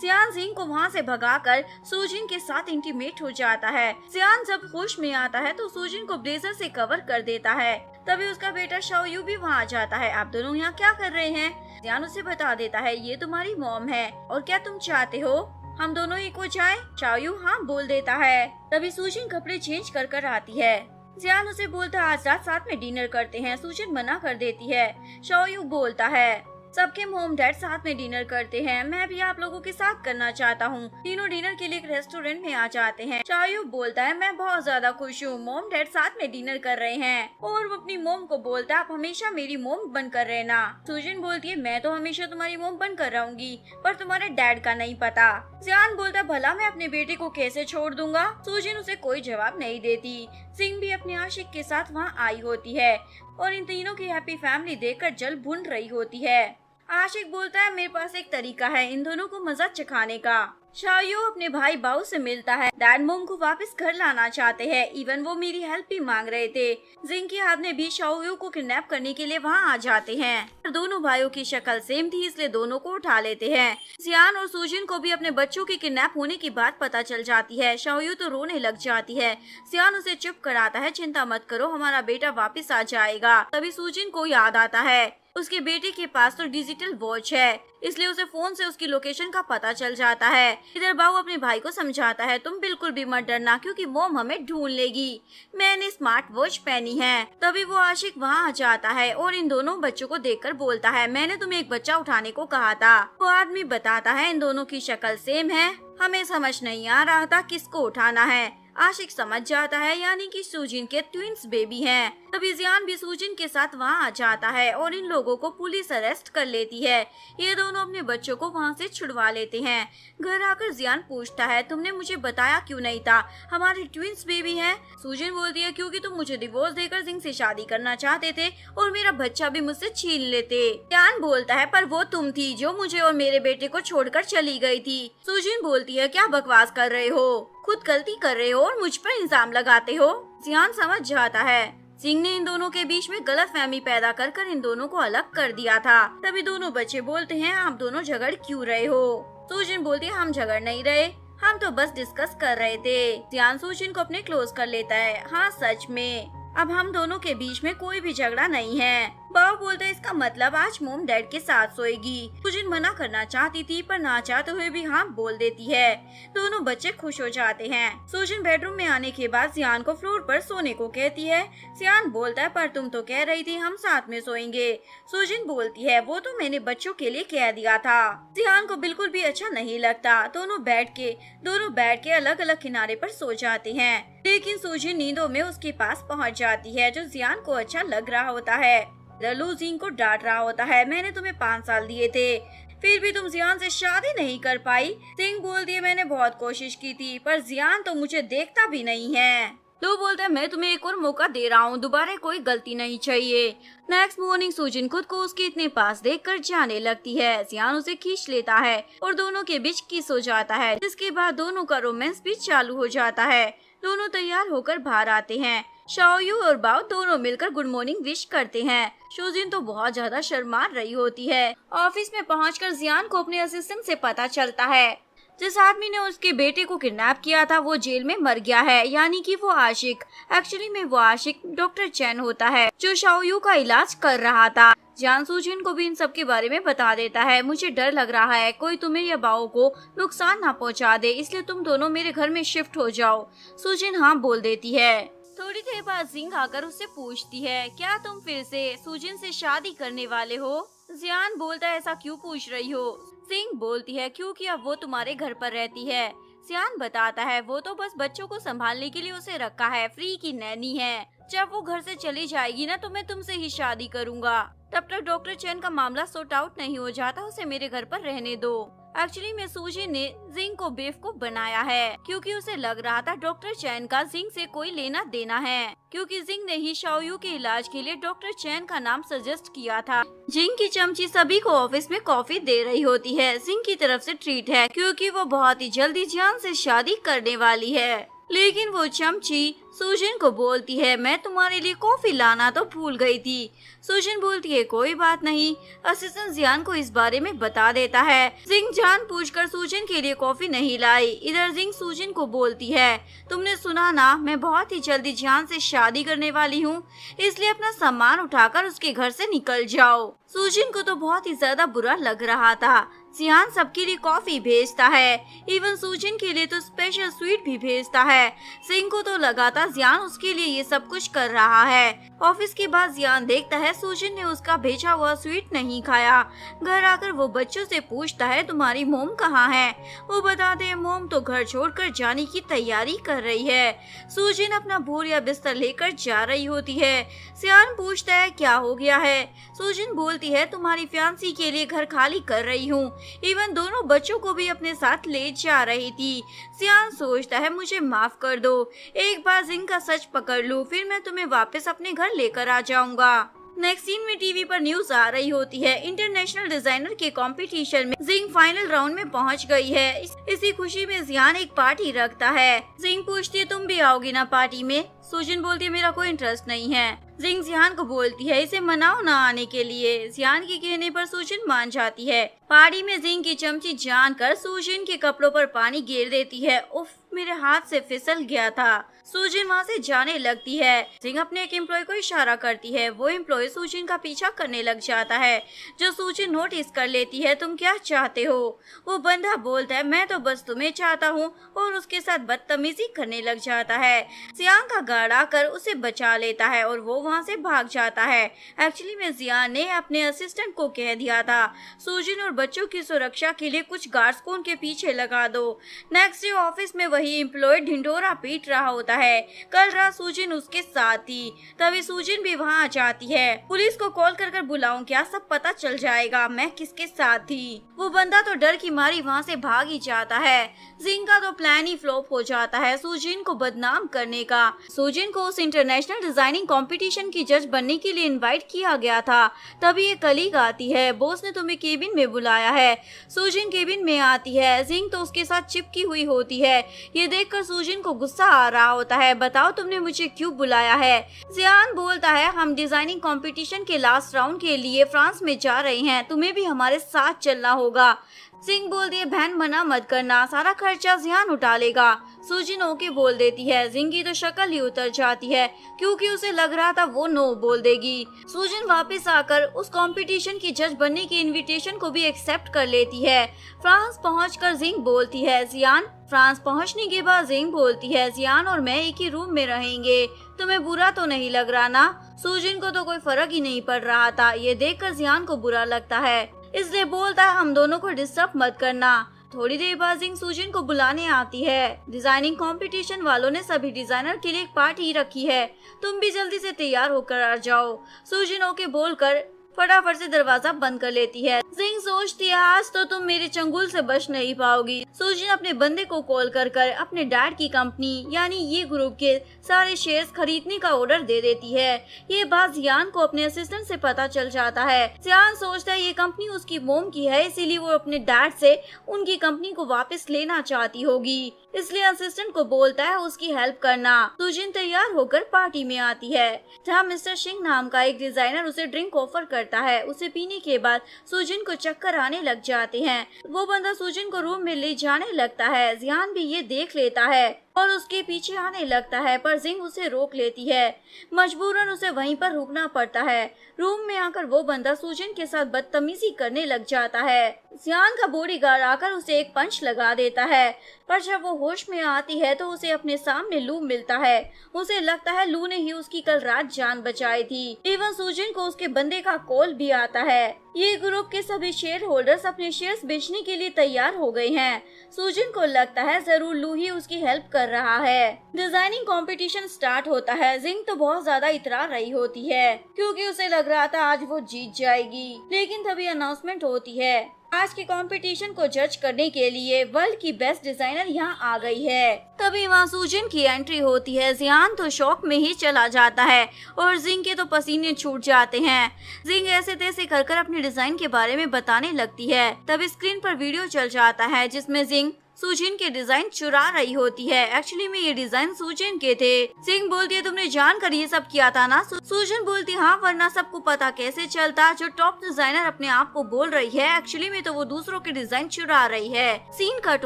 जियान जिंग को वहाँ से भगाकर सुजिन के साथ इंटीमेट हो जाता है। जियान जब होश में आता है तो सुजिन को ब्लेजर से कवर कर देता है। तभी उसका बेटा शाओयू भी वहाँ आ जाता है। आप दोनों यहाँ क्या कर रहे हैं? जियान उसे बता देता है ये तुम्हारी मॉम है और क्या तुम चाहते हो हम दोनों एक हो जाए? शाओयू हाँ बोल देता है। तभी सुजिन कपड़े चेंज कर कर आती है। जियान उसे बोलता है आज रात साथ में डिनर करते हैं। सुजिन मना कर देती है। शाओयू बोलता है सबके मॉम डैड साथ में डिनर करते हैं, मैं भी आप लोगों के साथ करना चाहता हूँ। तीनों डिनर के लिए एक रेस्टोरेंट में आ जाते हैं। शाओयू बोलता है मैं बहुत ज्यादा खुश हूँ, मॉम डैड साथ में डिनर कर रहे हैं। और वो अपनी मॉम को बोलता है आप हमेशा मेरी मॉम बनकर रहना। सुजिन बोलती है मैं तो हमेशा तुम्हारी मॉम बनकर रहूंगी, पर तुम्हारे डैड का नहीं पता। जियान बोलता भला मैं अपने बेटे को कैसे छोड़ दूंगा? सुजिन उसे कोई जवाब नहीं देती। जिंग भी अपने आशिक के साथ वहाँ आई होती है और इन तीनों की हैप्पी फैमिली देखकर जल भुन रही होती है। आशिक बोलता है मेरे पास एक तरीका है इन दोनों को मजा चखाने का। शाओयू अपने भाई बाऊ से मिलता है। डैड मोम को वापस घर लाना चाहते हैं, इवन वो मेरी हेल्प भी मांग रहे थे। जिंग के हाथ में भी शाओयू को किडनैप करने के लिए वहाँ आ जाते हैं। दोनों भाइयों की शक्ल सेम थी इसलिए दोनों को उठा लेते हैं। जियान और सुजिन को भी अपने बच्चों के किडनैप होने की बात पता चल जाती है। शाओयू तो रोने लग जाती है। जियान उसे चुप कराता है, चिंता मत करो हमारा बेटा वापिस आ जाएगा। तभी सुजिन को याद आता है उसके बेटे के पास तो डिजिटल वॉच है, इसलिए उसे फोन से उसकी लोकेशन का पता चल जाता है। इधर बाऊ अपने भाई को समझाता है तुम बिल्कुल भी मत डरना क्योंकि मॉम हमें ढूंढ लेगी, मैंने स्मार्ट वॉच पहनी है। तभी वो आशिक वहाँ आ जाता है और इन दोनों बच्चों को देखकर बोलता है मैंने तुम्हें एक बच्चा उठाने को कहा था। वो आदमी बताता है इन दोनों की शक्ल सेम है, हमें समझ नहीं आ रहा था किसको उठाना है। आशिक समझ जाता है यानी कि सुजिन के ट्विंस बेबी हैं। तभी जियान भी सुजिन के साथ वहाँ आ जाता है और इन लोगों को पुलिस अरेस्ट कर लेती है। ये दोनों अपने बच्चों को वहाँ से छुड़वा लेते हैं। घर आकर जियान पूछता है तुमने मुझे बताया क्यों नहीं था हमारे ट्विंस बेबी हैं? सुजिन बोलती है क्योंकि तुम मुझे डिवोर्स देकर जिंग से शादी करना चाहते थे और मेरा बच्चा भी मुझसे छीन लेते। जियान बोलता है पर वो तुम थी जो मुझे और मेरे बेटे को छोड़कर चली गई थी। सुजिन बोलती है क्या बकवास कर रहे हो, खुद गलती कर रहे हो और मुझ पर इल्जाम लगाते हो। जियान समझ जाता है जिंग ने इन दोनों के बीच में गलतफहमी पैदा कर इन दोनों को अलग कर दिया था। तभी दोनों बच्चे बोलते हैं आप दोनों झगड़ क्यों रहे हो? सुजिन बोलती है हम झगड़ नहीं रहे, हम तो बस डिस्कस कर रहे थे। जियान सुजिन को अपने क्लोज कर लेता है। हाँ सच में अब हम दोनों के बीच में कोई भी झगड़ा नहीं है। बाबू बोलते है इसका मतलब आज मोम डैड के साथ सोएगी। सुजिन मना करना चाहती थी पर ना चाहते हुए भी हाँ बोल देती है। दोनों बच्चे खुश हो जाते हैं। सुजिन बेडरूम में आने के बाद जियान को फ्लोर पर सोने को कहती है। जियान बोलता है पर तुम तो कह रही थी हम साथ में सोएंगे। सुजिन बोलती है वो तो मैंने बच्चों के लिए कह दिया था। जियान को बिल्कुल भी अच्छा नहीं लगता। दोनों बैठ के अलग अलग किनारे पर सो जाते हैं, लेकिन सुजिन नींदों में उसके पास पहुँच जाती है जो जियान को अच्छा लग रहा होता है। लल्लू जिंग को डांट रहा होता है मैंने तुम्हें 5 साल दिए थे फिर भी तुम जियान से शादी नहीं कर पाई। जिंग बोलती है मैंने बहुत कोशिश की थी पर जियान तो मुझे देखता भी नहीं है। लू बोलता है मैं तुम्हें एक और मौका दे रहा हूँ, दोबारा कोई गलती नहीं चाहिए। नेक्स्ट मॉर्निंग सुजिन खुद को उसके इतने पास देखकर जाने लगती है। जियान उसे खींच लेता है और दोनों के बीच किस हो जाता है, जिसके बाद दोनों का रोमांस भी चालू हो जाता है। दोनों तैयार होकर बाहर आते हैं। शाओयू और बाओ दोनों मिलकर गुड मॉर्निंग विश करते हैं। सुजिन तो बहुत ज्यादा शर्मा रही होती है। ऑफिस में पहुंचकर जियान को अपने असिस्टेंट से पता चलता है जिस आदमी ने उसके बेटे को किडनैप किया था वो जेल में मर गया है, यानी कि वो आशिक। एक्चुअली में वो आशिक डॉक्टर चैन होता है जो शाओयू का इलाज कर रहा था। जियान सुजिन को भी इन सब के बारे में बता देता है। मुझे डर लग रहा है कोई तुम्हें या बाओ को नुकसान ना पहुंचा दे, इसलिए तुम दोनों मेरे घर में शिफ्ट हो जाओ। सुजिन हाँ बोल देती है। थोड़ी देर बाद जिंग आकर उससे पूछती है, क्या तुम फिर से सुजिन से शादी करने वाले हो? जियान बोलता है, ऐसा क्यों पूछ रही हो? जिंग बोलती है, क्योंकि अब वो तुम्हारे घर पर रहती है। जियान बताता है, वो तो बस बच्चों को संभालने के लिए उसे रखा है, फ्री की नैनी है। जब वो घर से चली जाएगी ना तो मैं तुमसे ही शादी करूंगा। तब तक डॉक्टर चैन का मामला सॉर्ट आउट नहीं हो जाता, उसे मेरे घर पर रहने दो। एक्चुअली में सुजिन ने जिंग को बेवकूफ बनाया है, क्योंकि उसे लग रहा था डॉक्टर चैन का जिंग से कोई लेना देना है, क्योंकि जिंग ने ही शाओयू के इलाज के लिए डॉक्टर चैन का नाम सजेस्ट किया था। जिंग की चमची सभी को ऑफिस में कॉफी दे रही होती है। जिंग की तरफ से ट्रीट है, क्योंकि वो बहुत ही जल्दी जियान से शादी करने वाली है। लेकिन वो चमची सुजिन को बोलती है, मैं तुम्हारे लिए कॉफी लाना तो भूल गई थी। सुजिन बोलती है, कोई बात नहीं। असिस्टेंट जियान को इस बारे में बता देता है। जिंग जानबूझकर सुजिन के लिए कॉफी नहीं लाई। इधर जिंग सुजिन को बोलती है, तुमने सुना ना, मैं बहुत ही जल्दी जियान से शादी करने वाली हूँ, इसलिए अपना सामान उठाकर उसके घर से निकल जाओ। सुजिन को तो बहुत ही ज्यादा बुरा लग रहा था। जियान सबके लिए कॉफी भेजता है, इवन सुजिन के लिए तो स्पेशल स्वीट भी भेजता है। जिंग को तो लगा था जियान उसके लिए ये सब कुछ कर रहा है। ऑफिस के बाद जियान देखता है सुजिन ने उसका भेजा हुआ स्वीट नहीं खाया। घर आकर वो बच्चों से पूछता है, तुम्हारी मोम कहाँ है? वो बताते हैं, मोम तो घर छोड़कर जाने की तैयारी कर रही है। सुजिन अपना बोरिया बिस्तर लेकर जा रही होती है। जियान पूछता है, क्या हो गया है? सुजिन बोलती है, तुम्हारी फियांसी के लिए घर खाली कर रही हूँ, इवन दोनों बच्चों को भी अपने साथ ले जा रही थी। जियान सोचता है, मुझे माफ कर दो, एक बार जिंग का सच पकड़ लूं, फिर मैं तुम्हें वापस अपने घर लेकर आ जाऊंगा। नेक्स्ट सीन में टीवी पर न्यूज आ रही होती है, इंटरनेशनल डिजाइनर के कंपटीशन में जिंग फाइनल राउंड में पहुंच गई है। इसी खुशी में जियान एक पार्टी रखता है। जिंग पूछती है, तुम भी आओगी ना पार्टी में? सुजिन बोलती है, मेरा कोई इंटरेस्ट नहीं है। जिंग जियान को बोलती है, इसे मनाओ ना आने के लिए। जियान के कहने पर सुजिन मान जाती है। पार्टी में जिंग की चमची जानकर सुजिन के कपड़ों पर पानी गिर देती है। उफ, मेरे हाथ से फिसल गया था। सुजिन वहाँ से जाने लगती है। जिंग अपने एक एम्प्लॉय को इशारा करती है। वो एम्प्लॉय सुजिन का पीछा करने लग जाता है, जो सुजिन नोटिस कर लेती है। तुम क्या चाहते हो? वो बंदा बोलता है, मैं तो बस तुम्हें चाहता हूँ, और उसके साथ बदतमीजी करने लग जाता है। जियान का गार्ड आकर उसे बचा लेता है और वो वहाँ से भाग जाता है। एक्चुअली में जियान ने अपने असिस्टेंट को कह दिया था, सुजिन और बच्चों की सुरक्षा के लिए कुछ गार्ड्स को उनके पीछे लगा दो। नेक्स्ट डे ऑफिस में वही एम्प्लॉय ढिंढोरा पीट रहा होता है। कल रात सुजिन उसके साथ थी। तभी सुजिन भी वहाँ आ जाती है। पुलिस को कॉल कर बुलाऊं क्या? सब पता चल जाएगा मैं किसके साथ थी। वो बंदा तो डर की मारी वहाँ से भाग ही जाता है। जिंग का तो प्लान ही फ्लॉप हो जाता है सुजिन को बदनाम करने का। सुजिन को उस इंटरनेशनल डिजाइनिंग कंपटीशन की जज बनने के लिए इनवाइट किया गया था। तभी एक कलीग आती है, बॉस ने तुम्हें केबिन में बुलाया है। सुजिन केबिन में आती है। जिंग तो उसके साथ चिपकी हुई होती है। ये देखकर सुजिन को गुस्सा आ रहा होता है। बताओ तुमने मुझे क्यों बुलाया है? जियान बोलता है, हम डिजाइनिंग कंपटीशन के लास्ट राउंड के लिए फ्रांस में जा रहे हैं, तुम्हें भी हमारे साथ चलना होगा। जिंग बोलती है, बहन मना मत करना, सारा खर्चा जियान उठा लेगा। सुजिन ओके बोल देती है। जिंग की तो शक्ल ही उतर जाती है, क्योंकि उसे लग रहा था वो नो बोल देगी। सुजिन वापस आकर उस कंपटीशन की जज बनने की इनविटेशन को भी एक्सेप्ट कर लेती है। फ्रांस पहुंचकर जिंग बोलती है, जियान। फ्रांस पहुंचने के बाद जिंग बोलती है, जियान और मैं एक ही रूम में रहेंगे, तुम्हें बुरा तो नहीं लग रहा ना? सुजिन को तो कोई फर्क ही नहीं पड़ रहा था। ये देखकर जियान को बुरा लगता है, इसलिए बोलता है, हम दोनों को डिस्टर्ब मत करना। थोड़ी देर बाद जिंग सुजिन को बुलाने आती है। डिजाइनिंग कंपटीशन वालों ने सभी डिजाइनर के लिए एक पार्टी रखी है, तुम भी जल्दी से तैयार होकर आ जाओ। सुजिन ओके बोलकर फटाफट से दरवाजा बंद कर लेती है। जिंग सोचती है, आज तो तुम मेरे चंगुल से बच नहीं पाओगी। सुजिन अपने बंदे को कॉल कर अपने डैड की कंपनी यानी ये ग्रुप के सारे शेयर्स खरीदने का ऑर्डर दे देती है। ये बात जियान को अपने असिस्टेंट से पता चल जाता है। जियान सोचता है ये कंपनी उसकी मोम की है, इसीलिए वो अपने डैड से उनकी कंपनी को वापस लेना चाहती होगी, इसलिए असिस्टेंट को बोलता है उसकी हेल्प करना। सुजिन तैयार होकर पार्टी में आती है, जहाँ मिस्टर सिंह नाम का एक डिजाइनर उसे ड्रिंक ऑफर करता है। उसे पीने के बाद सुजिन को चक्कर आने लग जाते हैं। वो बंदा सुजिन को रूम में ले जाने लगता है। जियान भी ये देख लेता है और उसके पीछे आने लगता है, पर जिंग उसे रोक लेती है। मजबूरन उसे वहीं पर रुकना पड़ता है। रूम में आकर वो बंदा सूजन के साथ बदतमीजी करने लग जाता है। जियान का बॉडीगार्ड आकर उसे एक पंच लगा देता है, पर जब वो होश में आती है तो उसे अपने सामने लू मिलता है। उसे लगता है लू ने ही उसकी कल रात जान बचाई थी। इवन सूजन को उसके बंदे का कॉल भी आता है। ये ग्रुप के सभी शेयर होल्डर्स अपने शेयर्स बेचने के लिए तैयार हो गए हैं। सूजन को लगता है जरूर लू ही उसकी हेल्प कर रहा है। डिजाइनिंग कंपटीशन स्टार्ट होता है। जिंग तो बहुत ज्यादा इतरा रही होती है, क्योंकि उसे लग रहा था आज वो जीत जाएगी। लेकिन तभी अनाउंसमेंट होती है, आज के कंपटीशन को जज करने के लिए वर्ल्ड की बेस्ट डिजाइनर यहाँ आ गई है। तभी वहाँ सूजन की एंट्री होती है। जियान तो शॉक में ही चला जाता है और जिंग के तो पसीने छूट जाते हैं। जिंग ऐसे तैसे कर कर अपने डिजाइन के बारे में बताने लगती है। तभी स्क्रीन पर वीडियो चल जाता है जिसमें जिंग सूजन के डिजाइन चुरा रही होती है। एक्चुअली में ये डिजाइन सूजन के थे। जिंग बोलती है तुमने जानकर ये सब किया था ना? सूजन बोलती हाँ, वरना सबको पता कैसे चलता? जो टॉप डिजाइनर अपने आप को बोल रही है, एक्चुअली में तो वो दूसरों के डिजाइन चुरा रही है। सीन कट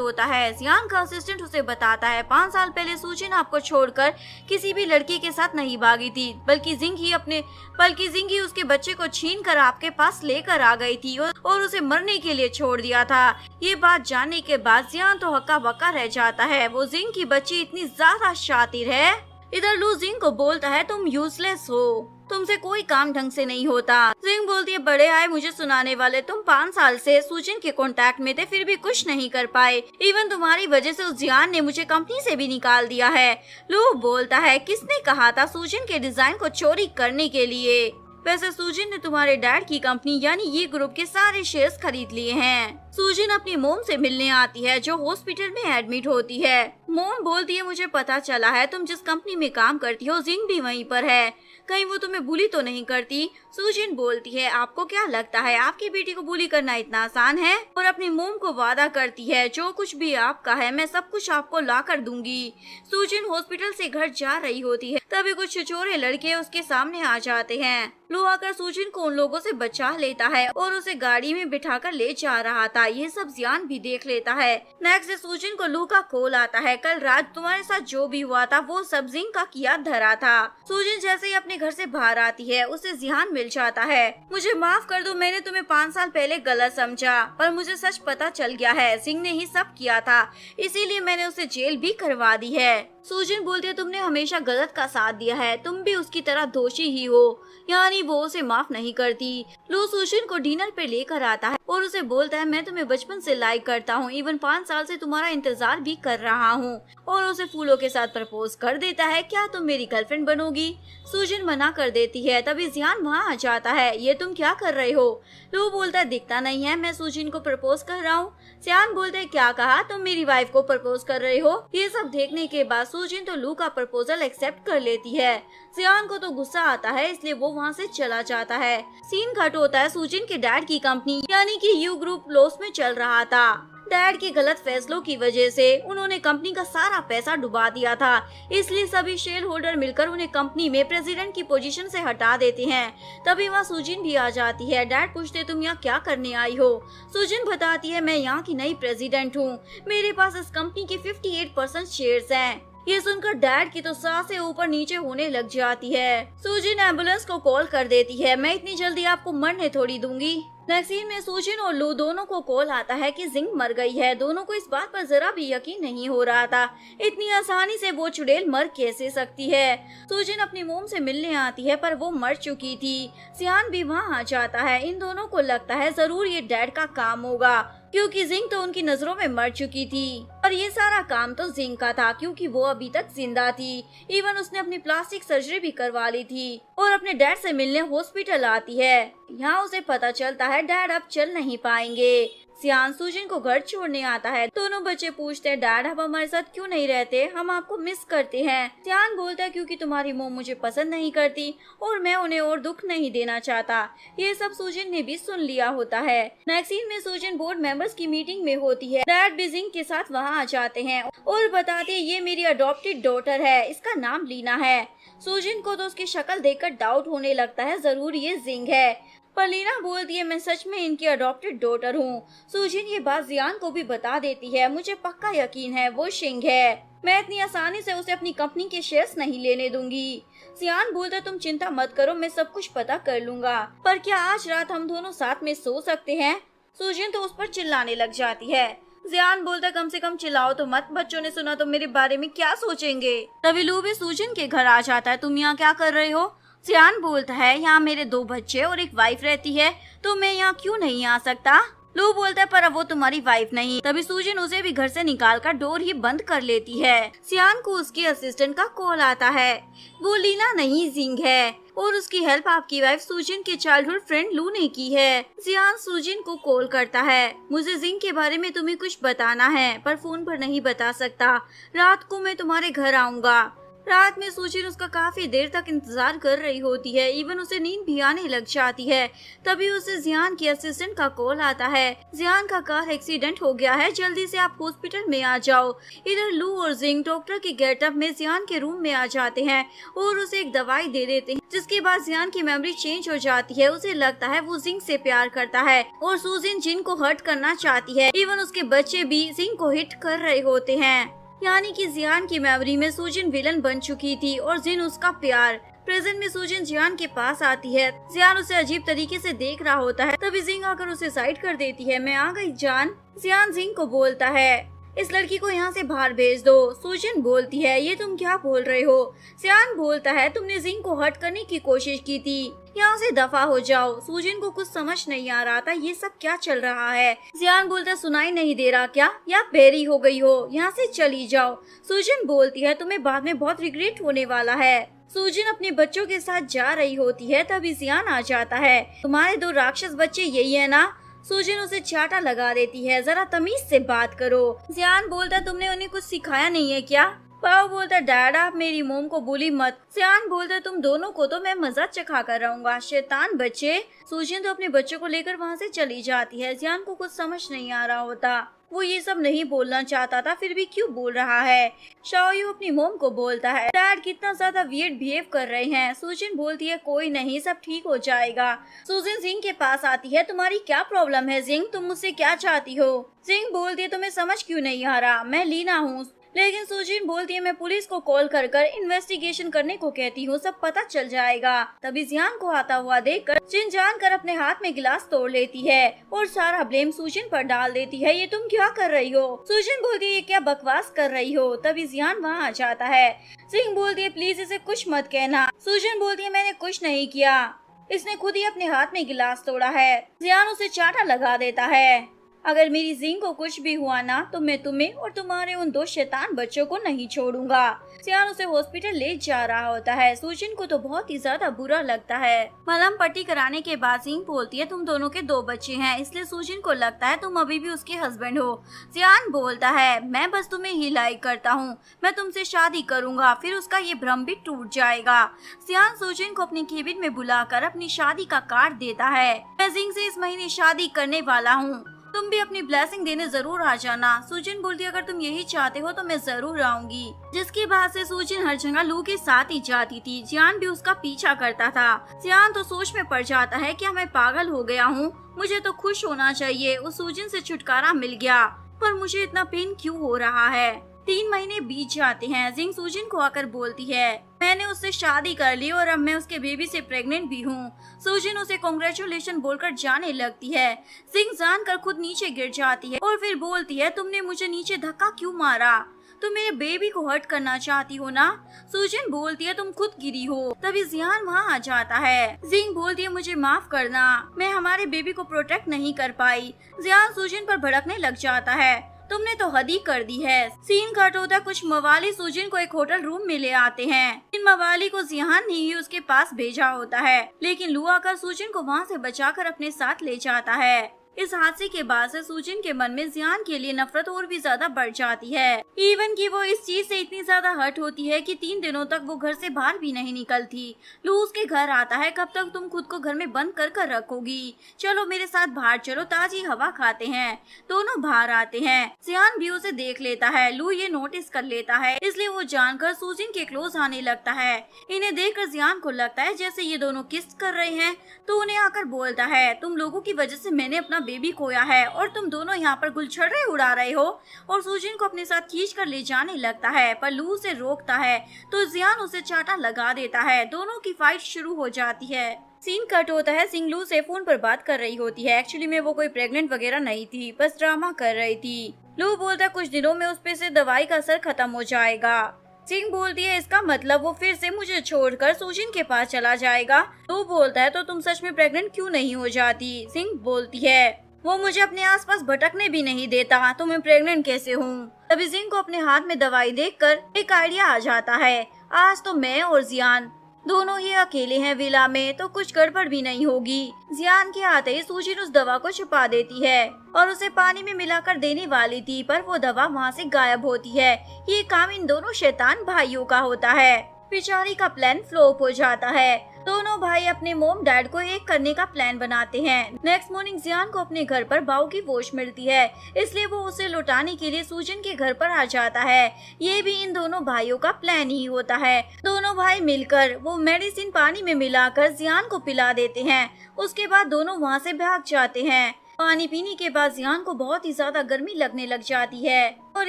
होता है। जियान का असिस्टेंट उसे बताता है 5 साल पहले सूजन आपको छोड़कर किसी भी लड़की के साथ नहीं भागी थी, बल्कि जिंग ही उसके बच्चे को छीन कर आपके पास लेकर आ गई थी और उसे मरने के लिए छोड़ दिया था। ये बात जानने के बाद जियान तो हक्का बक्का रह जाता है। वो जिंग की बच्ची इतनी ज्यादा शातिर है। इधर लू जिंग को बोलता है तुम यूजलेस हो, तुमसे कोई काम ढंग से नहीं होता। जिंग बोलती है बड़े आए मुझे सुनाने वाले, तुम 5 साल से सूजन के कांटेक्ट में थे, फिर भी कुछ नहीं कर पाए। इवन तुम्हारी वजह से उस जियान ने मुझे कंपनी से भी निकाल दिया है। लू बोलता है किसने कहा था सूजन के डिजाइन को चोरी करने के लिए? वैसे सूजन ने तुम्हारे डैड की कंपनी यानी ये ग्रुप के सारे शेयर्स खरीद लिए हैं। सूजन अपनी मोम से मिलने आती है जो हॉस्पिटल में एडमिट होती है। मोम बोलती है मुझे पता चला है तुम जिस कंपनी में काम करती हो जिंग भी वहीं पर है, कहीं वो तुम्हें बुली तो नहीं करती? सूजन बोलती है आपको क्या लगता है आपकी बेटी को बुली करना इतना आसान है? और अपनी मोम को वादा करती है जो कुछ भी आपका है मैं सब कुछ आपको ला कर दूंगी। सूजन हॉस्पिटल से घर जा रही होती है, तभी कुछ छिछोरे लड़के उसके सामने आ जाते हैं। लू आकर सूजन को उन लोगों से बचा लेता है और उसे गाड़ी में बिठाकर ले जा रहा था। ये सब जियान भी देख लेता है। नेक्स्ट डे सूजन को लू का कॉल आता है, कल रात तुम्हारे साथ जो भी हुआ था वो सब जिंग का किया धरा था। सूजन जैसे ही अपने घर से बाहर आती है उसे जियान मिल जाता है। मुझे माफ कर दो, मैंने तुम्हें 5 साल पहले गलत समझा, पर मुझे सच पता चल गया है जिंग ने ही सब किया था, इसीलिए मैंने उसे जेल भी करवा दी है। सूजन बोलती है तुमने हमेशा गलत का साथ दिया है, तुम भी उसकी तरह दोषी ही हो, यानी वो उसे माफ नहीं करती। लू सूजन को डिनर पे लेकर आता है और उसे बोलता है मैं तुम्हें बचपन से लाइक करता हूँ, इवन 5 साल से तुम्हारा इंतजार भी कर रहा हूँ, और उसे फूलों के साथ प्रपोज कर देता है, क्या तुम मेरी गर्लफ्रेंड बनोगी? सूजन मना कर देती है। तभी जियान वहाँ आ जाता है, ये तुम क्या कर रहे हो? लू बोलता है दिखता नहीं है मैं सूजन को प्रपोज कर रहा हूँ। जियान बोलते है क्या कहा, तुम मेरी वाइफ को प्रपोज कर रहे हो? ये सब देखने के बाद सूजन तो लू का प्रपोजल एक्सेप्ट कर लेती है। जियान को तो गुस्सा आता है, इसलिए वो वहाँ से चला जाता है। सीन कट होता है सूजन के डैड की कंपनी यानी कि यू ग्रुप लॉस में चल रहा था। डैड के गलत फैसलों की वजह से उन्होंने कंपनी का सारा पैसा डुबा दिया था, इसलिए सभी शेयर होल्डर मिलकर उन्हें कंपनी में प्रेसिडेंट की पोजीशन से हटा देते हैं। तभी वहाँ सूजन भी आ जाती है। डैड पूछते तुम यहाँ क्या करने आई हो? सूजन बताती है मैं यहाँ की नई प्रेसिडेंट हूँ, मेरे पास इस कंपनी के 58% शेयर्स हैं। ये सुनकर डैड की तो सांसें ऊपर नीचे होने लग जाती है। सूजन एम्बुलेंस को कॉल कर देती है, मैं इतनी जल्दी आपको मरने थोड़ी दूंगी। नेक्स्ट सीन में सूजन और लू दोनों को कॉल आता है कि जिंग मर गई है। दोनों को इस बात पर जरा भी यकीन नहीं हो रहा था, इतनी आसानी से वो चुड़ैल मर कैसे सकती है। सूजन अपनी मोम से मिलने आती है पर वो मर चुकी थी। जियान भी वहाँ आ जाता है। इन दोनों को लगता है जरूर ये डैड का काम होगा, क्योंकि जिंग तो उनकी नजरों में मर चुकी थी और ये सारा काम तो जिंग का था, क्योंकि वो अभी तक जिंदा थी। इवन उसने अपनी प्लास्टिक सर्जरी भी करवा ली थी और अपने डैड से मिलने हॉस्पिटल आती है। यहाँ उसे पता चलता है डैड अब चल नहीं पाएंगे। जियान सूजन को घर छोड़ने आता है। दोनों बच्चे पूछते हैं डैड आप हमारे साथ क्यों नहीं रहते, हम आपको मिस करते हैं। जियान बोलता है क्योंकि तुम्हारी मोम मुझे पसंद नहीं करती और मैं उन्हें और दुख नहीं देना चाहता। ये सब सूजन ने भी सुन लिया होता है। नेक्स्ट सीन में सूजन बोर्ड मेंबर्स की मीटिंग में होती है। डैड भी जिंग के साथ वहाँ आ जाते हैं और बताते हैं ये मेरी अडॉप्टेड डॉटर है, इसका नाम लीना है। सूजन को तो उसकी शक्ल देखकर डाउट होने लगता है, जरूर ये जिंग है। पर लीना बोलती है मैं सच में इनकी अडॉप्टेड डॉटर हूँ। सुजिन ये बात जियान को भी बता देती है। मुझे पक्का यकीन है वो शिंग है। मैं इतनी आसानी से उसे अपनी कंपनी के शेयर्स नहीं लेने दूंगी। जियान बोलता तुम चिंता मत करो, मैं सब कुछ पता कर लूंगा। पर क्या आज रात हम दोनों साथ में सो सकते हैं? सुजिन तो उस पर चिल्लाने लग जाती है। जियान बोलता कम से कम चिल्लाओ तो मत, बच्चों ने सुना तो मेरे बारे में क्या सोचेंगे। तभी लू भी सुजिन के घर आ जाता है। तुम यहाँ क्या कर रहे हो? जियान बोलता है यहाँ मेरे 2 बच्चे और एक वाइफ रहती है, तो मैं यहाँ क्यों नहीं आ सकता? लू बोलता है पर अब वो तुम्हारी वाइफ नहीं। तभी सुजिन उसे भी घर से निकालकर डोर ही बंद कर लेती है। जियान को उसके असिस्टेंट का कॉल आता है। वो लीना नहीं जिंग है और उसकी हेल्प आपकी वाइफ सुजिन के चाइल्डहुड फ्रेंड लू ने की है। जियान सुजिन को कॉल करता है। मुझे जिंग के बारे में तुम्हें कुछ बताना है पर फोन पर नहीं बता सकता। रात को मैं तुम्हारे घर आऊंगा। रात में सुजिन उसका काफी देर तक इंतजार कर रही होती है। इवन उसे नींद भी आने लग जाती है। तभी उसे जियान के असिस्टेंट का कॉल आता है। जियान का कार एक्सीडेंट हो गया है, जल्दी से आप हॉस्पिटल में आ जाओ। इधर लू और जिंग डॉक्टर के गेटअप में जियान के रूम में आ जाते हैं और उसे एक दवाई दे देते हैं, जिसके बाद जियान की मेमोरी चेंज हो जाती है। उसे लगता है वो जिंग से प्यार करता है और सुजिन जिन को हर्ट करना चाहती है। इवन उसके बच्चे भी जिंग को हिट कर रहे होते हैं। यानी कि जियान की मेमोरी में सुजिन विलन बन चुकी थी और जिन उसका प्यार। प्रेजेंट में सुजिन जियान के पास आती है। जियान उसे अजीब तरीके से देख रहा होता है। तभी जिंग आकर उसे साइड कर देती है। मैं आ गई जान। जियान जिंग को बोलता है इस लड़की को यहाँ से बाहर भेज दो। सुजिन बोलती है ये तुम क्या बोल रहे हो? जियान बोलता है तुमने जिंग को हर्ट करने की कोशिश की थी, यहाँ से दफा हो जाओ। सुजिन को कुछ समझ नहीं आ रहा था ये सब क्या चल रहा है। जियान बोलता सुनाई नहीं दे रहा क्या? या बेरी हो गई हो? यहाँ से चली जाओ। सुजिन बोलती है तुम्हें बाद में बहुत रिग्रेट होने वाला है। सुजिन अपने बच्चों के साथ जा रही होती है। तभी जियान आ जाता है। तुम्हारे 2 राक्षस बच्चे यही है ना? सुजिन उसे चाटा लगा देती है। जरा तमीज से बात करो। जियान बोलता तुमने उन्हें कुछ सिखाया नहीं है क्या? पाओ बोलता डैड आप मेरी मोम को बुली मत। जियान बोलता तुम दोनों को तो मैं मजा चखा कर रहूंगा, शैतान बच्चे। सुजिन तो अपने बच्चों को लेकर वहाँ से चली जाती है। जियान को कुछ समझ नहीं आ रहा होता। वो ये सब नहीं बोलना चाहता था, फिर भी क्यों बोल रहा है। शाओयू अपनी मोम को बोलता है डैड कितना ज्यादा वियर्ड बिहेव कर रहे हैं। सुजिन बोलती है कोई नहीं, सब ठीक हो जाएगा। सुजिन जिंग के पास आती है। तुम्हारी क्या प्रॉब्लम है जिंग? तुम मुझसे क्या चाहती हो? जिंग बोलती है तुम्हें समझ क्यों नहीं आ रहा, मैं लीना हूँ। लेकिन सुजिन बोलती है मैं पुलिस को कॉल कर इन्वेस्टिगेशन करने को कहती हूँ, सब पता चल जाएगा। तभी जियान को आता हुआ देखकर जिन जानकर अपने हाथ में गिलास तोड़ लेती है और सारा ब्लेम सुजिन पर डाल देती है। ये तुम क्या कर रही हो? सुजिन बोलती है ये क्या बकवास कर रही हो? तभी जियान वहाँ आ जाता है। सिंह बोलती है प्लीज इसे कुछ मत कहना। सुजिन बोलती है मैंने कुछ नहीं किया, इसने खुद ही अपने हाथ में गिलास तोड़ा है। जियान उसे चाटा लगा देता है। अगर मेरी जिंग को कुछ भी हुआ ना तो मैं तुम्हें और तुम्हारे उन 2 शैतान बच्चों को नहीं छोड़ूंगा। जियान उसे हॉस्पिटल ले जा रहा होता है। सुजिन को तो बहुत ही ज्यादा बुरा लगता है। मलहम पट्टी कराने के बाद जिंग बोलती है तुम दोनों के 2 बच्चे हैं, इसलिए सुजिन को लगता है तुम अभी भी उसके हस्बैंड हो। जियान बोलता है मैं बस तुम्हें ही लाइक करता हूँ, मैं तुमसे शादी करूंगा, फिर उसका ये भ्रम भी टूट जाएगा। जियान सुजिन को अपनी केबिन में बुलाकर अपनी शादी का कार्ड देता है। मैं जिंग से इस महीने शादी करने वाला हूँ, तुम भी अपनी ब्लेसिंग देने जरूर आ जाना। सुजिन बोलती है अगर तुम यही चाहते हो तो मैं जरूर आऊंगी। जिसके बाद से सुजिन हर जगह लू के साथ ही जाती थी। जियान भी उसका पीछा करता था। जियान तो सोच में पड़ जाता है क्या मैं पागल हो गया हूँ, मुझे तो खुश होना चाहिए, उस सुजिन से छुटकारा मिल गया, पर मुझे इतना पेन क्यों हो रहा है। 3 महीने बीत जाते हैं। जिंग सुजिन को आकर बोलती है मैंने उससे शादी कर ली और अब मैं उसके बेबी से प्रेग्नेंट भी हूँ। सुजिन उसे कांग्रेचुलेशन बोलकर जाने लगती है। जिंग जानकर खुद नीचे गिर जाती है और फिर बोलती है तुमने मुझे नीचे धक्का क्यों मारा, तुम मेरे बेबी को हर्ट करना चाहती हो ना। सुजिन बोलती है तुम खुद गिरी हो। तभी जियान वहाँ आ जाता है। जिंग बोलती है मुझे माफ करना, मैं हमारे बेबी को प्रोटेक्ट नहीं कर पाई। जियान सुजिन पर भड़कने लग जाता है तुमने तो हद ही कर दी है। सीन कट होता कुछ मवाली सुजिन को एक होटल रूम में ले आते हैं। इन मवाली को जियान ने ही उसके पास भेजा होता है, लेकिन लू आकर सुजिन को वहाँ से बचाकर अपने साथ ले जाता है। इस हादसे के बाद से सूजिन के मन में जियान के लिए नफरत और भी ज्यादा बढ़ जाती है। इवन कि वो इस चीज से इतनी ज्यादा हर्ट होती है कि 3 दिनों तक वो घर से बाहर भी नहीं निकलती। लू उसके घर आता है, कब तक तुम खुद को घर में बंद कर रखोगी, चलो मेरे साथ बाहर चलो, ताजी हवा खाते हैं। दोनों बाहर आते हैं। जियान भी उसे देख लेता है। लू ये नोटिस कर लेता है, इसलिए वो जानकर सूजिन के क्लोज आने लगता है। इन्हें देखकर जियान को लगता है जैसे ये दोनों किस कर रहे हैं, तो उन्हें आकर बोलता है, तुम लोगों की वजह से मैंने अपना बेबी खोया है और तुम दोनों यहाँ पर गुलछड़े उड़ा रहे हो। और सूजिन को अपने साथ खींच कर ले जाने लगता है, पर लू उसे रोकता है तो जियान उसे चाटा लगा देता है। दोनों की फाइट शुरू हो जाती है। सीन कट होता है। सिंह लू से फोन पर बात कर रही होती है। एक्चुअली में वो कोई प्रेग्नेंट वगैरह नहीं थी, बस ड्रामा कर रही थी। लू बोलता है कुछ दिनों में उस पे से दवाई का असर खत्म हो जाएगा। सिंह बोलती है इसका मतलब वो फिर से मुझे छोड़कर सूजिन के पास चला जाएगा। लू बोलता है तो तुम सच में प्रेग्नेंट क्यों नहीं हो जाती। सिंह बोलती है वो मुझे अपने आसपास भटकने भी नहीं देता, तो मैं प्रेग्नेंट कैसे हूँ। तभी सिंह को अपने हाथ में दवाई देखकर एक आइडिया आ जाता है। आज तो मैं और जियान दोनों ही अकेले हैं विला में, तो कुछ गड़बड़ भी नहीं होगी। जियान के आते ही सूजिन उस दवा को छुपा देती है और उसे पानी में मिलाकर देने वाली थी, पर वो दवा वहाँ से गायब होती है। ये काम इन दोनों शैतान भाइयों का होता है। बेचारी का प्लान फ्लॉप हो जाता है। दोनों भाई अपने मोम डैड को एक करने का प्लान बनाते हैं। नेक्स्ट मॉर्निंग जियान को अपने घर पर बाऊ की वॉच मिलती है, इसलिए वो उसे लौटाने के लिए सूजन के घर पर आ जाता है। ये भी इन दोनों भाइयों का प्लान ही होता है। दोनों भाई मिलकर वो मेडिसिन पानी में मिलाकर जियान को पिला देते हैं। उसके बाद दोनों वहाँ से भाग जाते हैं। पानी पीने के बाद जियान को बहुत ही ज्यादा गर्मी लगने लग जाती है और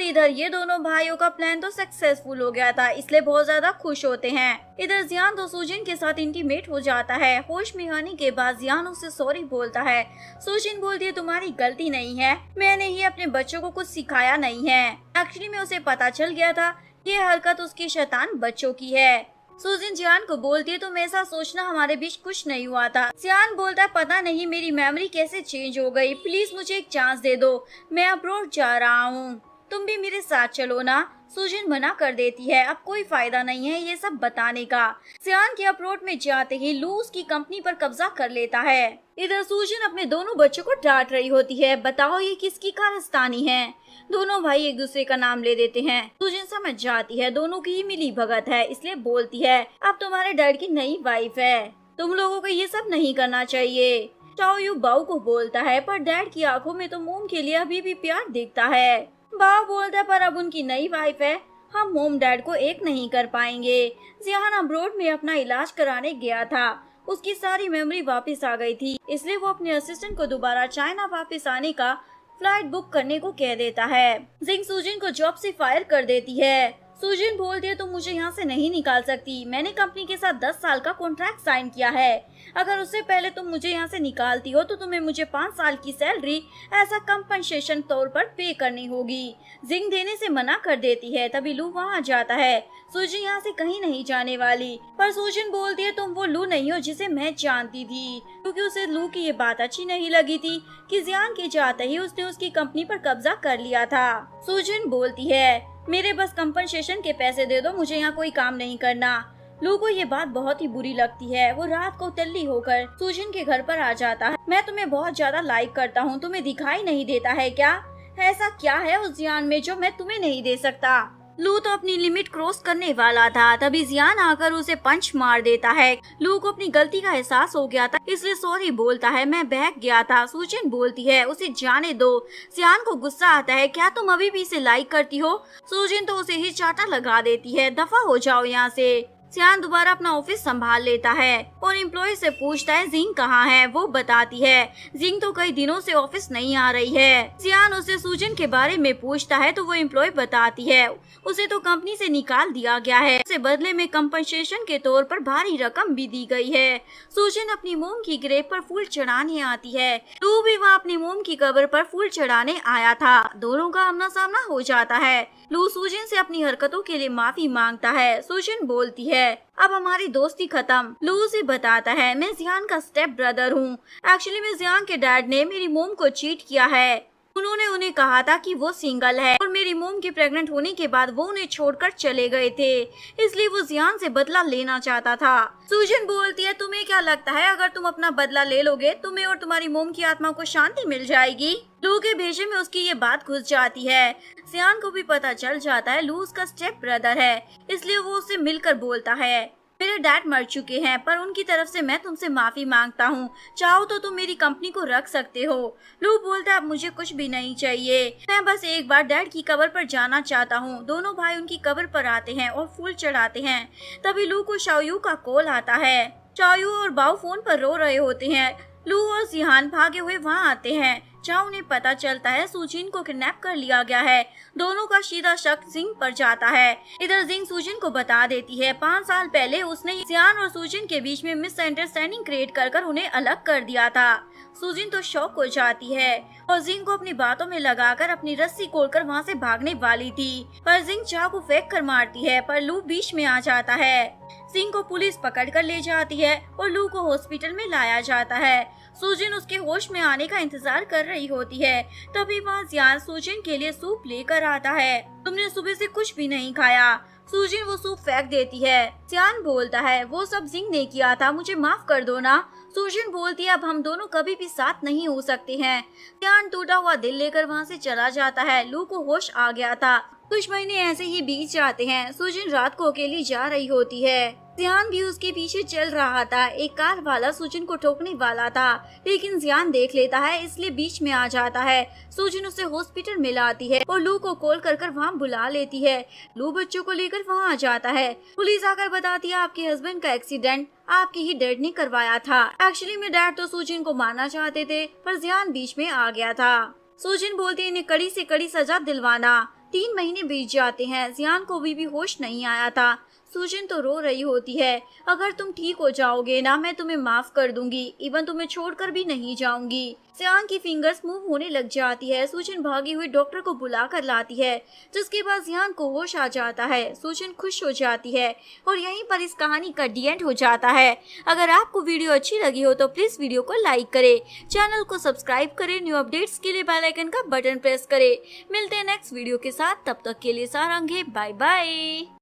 इधर ये दोनों भाइयों का प्लान तो सक्सेसफुल हो गया था, इसलिए बहुत ज्यादा खुश होते हैं। इधर जियान तो सूजिन के साथ इंटीमेट हो जाता है। होश में आने के बाद जियान उससे सॉरी बोलता है। सूजिन बोलती है तुम्हारी गलती नहीं है, मैंने ही अपने बच्चों को कुछ सिखाया नहीं है। एक्चुअली में उसे पता चल गया था ये हरकत उसकी शैतान बच्चों की है। सूजिन जियान को बोलती है तुम ऐसा सोचना हमारे बीच कुछ नहीं हुआ था। जियान बोलता है पता नहीं मेरी मेमोरी कैसे चेंज हो गई, प्लीज मुझे एक चांस दे दो, मैं अब्रॉड जा रहा हूँ, तुम भी मेरे साथ चलो ना। सूजिन मना कर देती है, अब कोई फायदा नहीं है ये सब बताने का। जियान के अब्रॉड में जाते ही लू उसकी कंपनी पर कब्जा कर लेता है। इधर सूजिन अपने दोनों बच्चों को डांट रही होती है, बताओ ये किसकी कारस्तानी है। दोनों भाई एक दूसरे का नाम ले देते हैं। सूजिन समझ जाती है दोनों की ही मिली भगत है, इसलिए बोलती है अब तुम्हारे डैड की नई वाइफ है, तुम लोगों को ये सब नहीं करना चाहिए। चाओ यू बाऊ को बोलता है पर डैड की आंखों में तो मोम के लिए अभी भी प्यार दिखता है। बाऊ बोलता है पर अब उनकी नई वाइफ है, हम मोम डैड को एक नहीं कर पाएंगे। जियान अब्रॉड में अपना इलाज कराने गया था, उसकी सारी मेमोरी वापस आ गई थी, इसलिए वो अपने असिस्टेंट को दोबारा चाइना वापस आने का फ्लाइट बुक करने को कह देता है। जिंग सूजिन को जॉब से फायर कर देती है। सूजिन बोलती है तुम मुझे यहाँ से नहीं निकाल सकती, मैंने कंपनी के साथ 10 साल का कॉन्ट्रैक्ट साइन किया है, अगर उससे पहले तुम मुझे यहाँ से निकालती हो तो तुम्हें मुझे 5 साल की सैलरी ऐसा कंपनसेशन तौर पर पे करनी होगी। जिंग देने से मना कर देती है। तभी लू वहाँ जाता है। सूजिन यहाँ से कहीं नहीं जाने वाली, पर सूजिन बोलती है तुम वो लू नहीं हो जिसे मैं जानती थी, क्योंकि उसे लू की ये बात अच्छी नहीं लगी थी कि जियान के जाते ही उसने उसकी कंपनी पर कब्जा कर लिया था। सूजिन बोलती है मेरे बस कंपनसेशन के पैसे दे दो, मुझे यहाँ कोई काम नहीं करना। लू को ये बात बहुत ही बुरी लगती है। वो रात को तल्ली होकर सूजिन के घर पर आ जाता है। मैं तुम्हें बहुत ज्यादा लाइक करता हूँ, तुम्हें दिखाई नहीं देता है क्या? ऐसा क्या है उस जियान में जो मैं तुम्हें नहीं दे सकता? लू तो अपनी लिमिट क्रॉस करने वाला था, तभी जियान आकर उसे पंच मार देता है। लू को अपनी गलती का एहसास हो गया था, इसलिए सॉरी बोलता है, मैं बहक गया था। सूजिन बोलती है उसे जाने दो। जियान को गुस्सा आता है, क्या तुम अभी भी इसे लाइक करती हो? सूजिन तो उसे ही चाटा लगा देती है, दफा हो जाओ यहाँ से। जियान दोबारा अपना ऑफिस संभाल लेता है और एम्प्लॉय से पूछता है जिंग कहाँ है। वो बताती है जिंग तो कई दिनों से ऑफिस नहीं आ रही है। जियान उसे सूजिन के बारे में पूछता है तो वो एम्प्लॉय बताती है उसे तो कंपनी से निकाल दिया गया है, उसे बदले में कंपनसेशन के तौर पर भारी रकम भी दी गई है। सूजिन अपनी मोम की ग्रेव पर फूल चढ़ाने आती है। लू भी वहाँ अपनी मोम की कब्र पर फूल चढ़ाने आया था। दोनों का आमना सामना हो जाता है। लू सूजिन से अपनी हरकतों के लिए माफी मांगता है। सूजिन बोलती है अब हमारी दोस्ती खत्म। लू उसे बताता है मैं जियान का स्टेप ब्रदर हूँ। एक्चुअली में जियान के डैड ने मेरी मोम को चीट किया है। उन्होंने उन्हें कहा था कि वो सिंगल है और मेरी मोम के प्रेग्नेंट होने के बाद वो उन्हें छोड़कर चले गए थे, इसलिए वो जियान से बदला लेना चाहता था। सूजन बोलती है, तुम्हें क्या लगता है अगर तुम अपना बदला ले लोगे तुम्हें और तुम्हारी मोम की आत्मा को शांति मिल जाएगी? लू के भेजे में उसकी ये बात घुस जाती है। जियान को भी पता चल जाता है लू उसका स्टेप ब्रदर है, इसलिए वो उससे मिलकर बोलता है, मेरे डैड मर चुके हैं पर उनकी तरफ से मैं तुमसे माफी मांगता हूँ, चाहो तो तुम मेरी कंपनी को रख सकते हो। लू बोलता है, अब मुझे कुछ भी नहीं चाहिए, मैं बस एक बार डैड की कब्र पर जाना चाहता हूँ। दोनों भाई उनकी कब्र पर आते हैं और फूल चढ़ाते हैं। तभी लू को शाओयू का कॉल आता है। शाओयू और बाओ फोन पर रो रहे होते हैं। लू और जिहान भागे हुए वहाँ आते हैं, जहाँ उन्हें पता चलता है सुजिन को किडनैप कर लिया गया है। दोनों का सीधा शक जिंग पर जाता है। इधर जिंग सुजिन को बता देती है 5 साल पहले उसने जियान और सुजिन के बीच में मिसअंडरस्टैंडिंग क्रिएट कर उन्हें अलग कर दिया था। सुजिन तो शॉक हो जाती है और जिंग को अपनी बातों में लगाकर अपनी रस्सी खोलकर वहाँ से भागने वाली थी, पर जिंग चाकू फेंक कर मारती है, पर लू बीच में आ जाता है। जिंग को पुलिस पकड़ कर ले जाती है और लू को हॉस्पिटल में लाया जाता है। सुजिन उसके होश में आने का इंतजार कर रही होती है। तभी वहाँ जियान सुजिन के लिए सूप लेकर आता है। तुमने सुबह से कुछ भी नहीं खाया। सुजिन वो सूप फेंक देती है। जियान बोलता है, वो सब जिंग ने किया था, मुझे माफ कर दो ना। सुजिन बोलती है, अब हम दोनों कभी भी साथ नहीं हो सकते हैं। जियान टूटा हुआ दिल लेकर वहाँ से चला जाता है। लू को होश आ गया था। कुछ महीने ऐसे ही बीत जाते हैं। सुजिन रात को अकेली जा रही होती है। जियान भी उसके पीछे चल रहा था। एक कार वाला सुजिन को ठोकने वाला था, लेकिन जियान देख लेता है, इसलिए बीच में आ जाता है। सुजिन उसे हॉस्पिटल में लाती है और लू को कॉल कर वहाँ बुला लेती है। लू बच्चों को लेकर वहाँ आ जाता है। पुलिस आकर बताती है, आपके हस्बैंड का एक्सीडेंट आपके ही डैड ने करवाया था। एक्चुअली में डैड तो सुजिन को मारना चाहते थे, पर जियान बीच में आ गया था। सुजिन बोलती है, इन्हें कड़ी से कड़ी सजा दिलवाना। 3 महीने बीत जाते हैं। जियान को भी होश नहीं आया था। सुजिन तो रो रही होती है, अगर तुम ठीक हो जाओगे ना मैं तुम्हें माफ कर दूंगी, इवन तुम्हें छोड़कर भी नहीं जाऊंगी। जियान की फिंगर्स मूव होने लग जाती है। सुजिन भागी हुई डॉक्टर को बुला कर लाती है, जिसके बाद जियान को होश आ जाता है। सुजिन खुश हो जाती है और यहीं पर इस कहानी का डी एंड हो जाता है। अगर आपको वीडियो अच्छी लगी हो तो प्लीज वीडियो को लाइक करें, चैनल को सब्सक्राइब करें, न्यू अपडेट्स के लिए बेल आइकन का बटन प्रेस करें। मिलते हैं नेक्स्ट वीडियो के साथ, तब तक के लिए सारंगे, बाय बाय।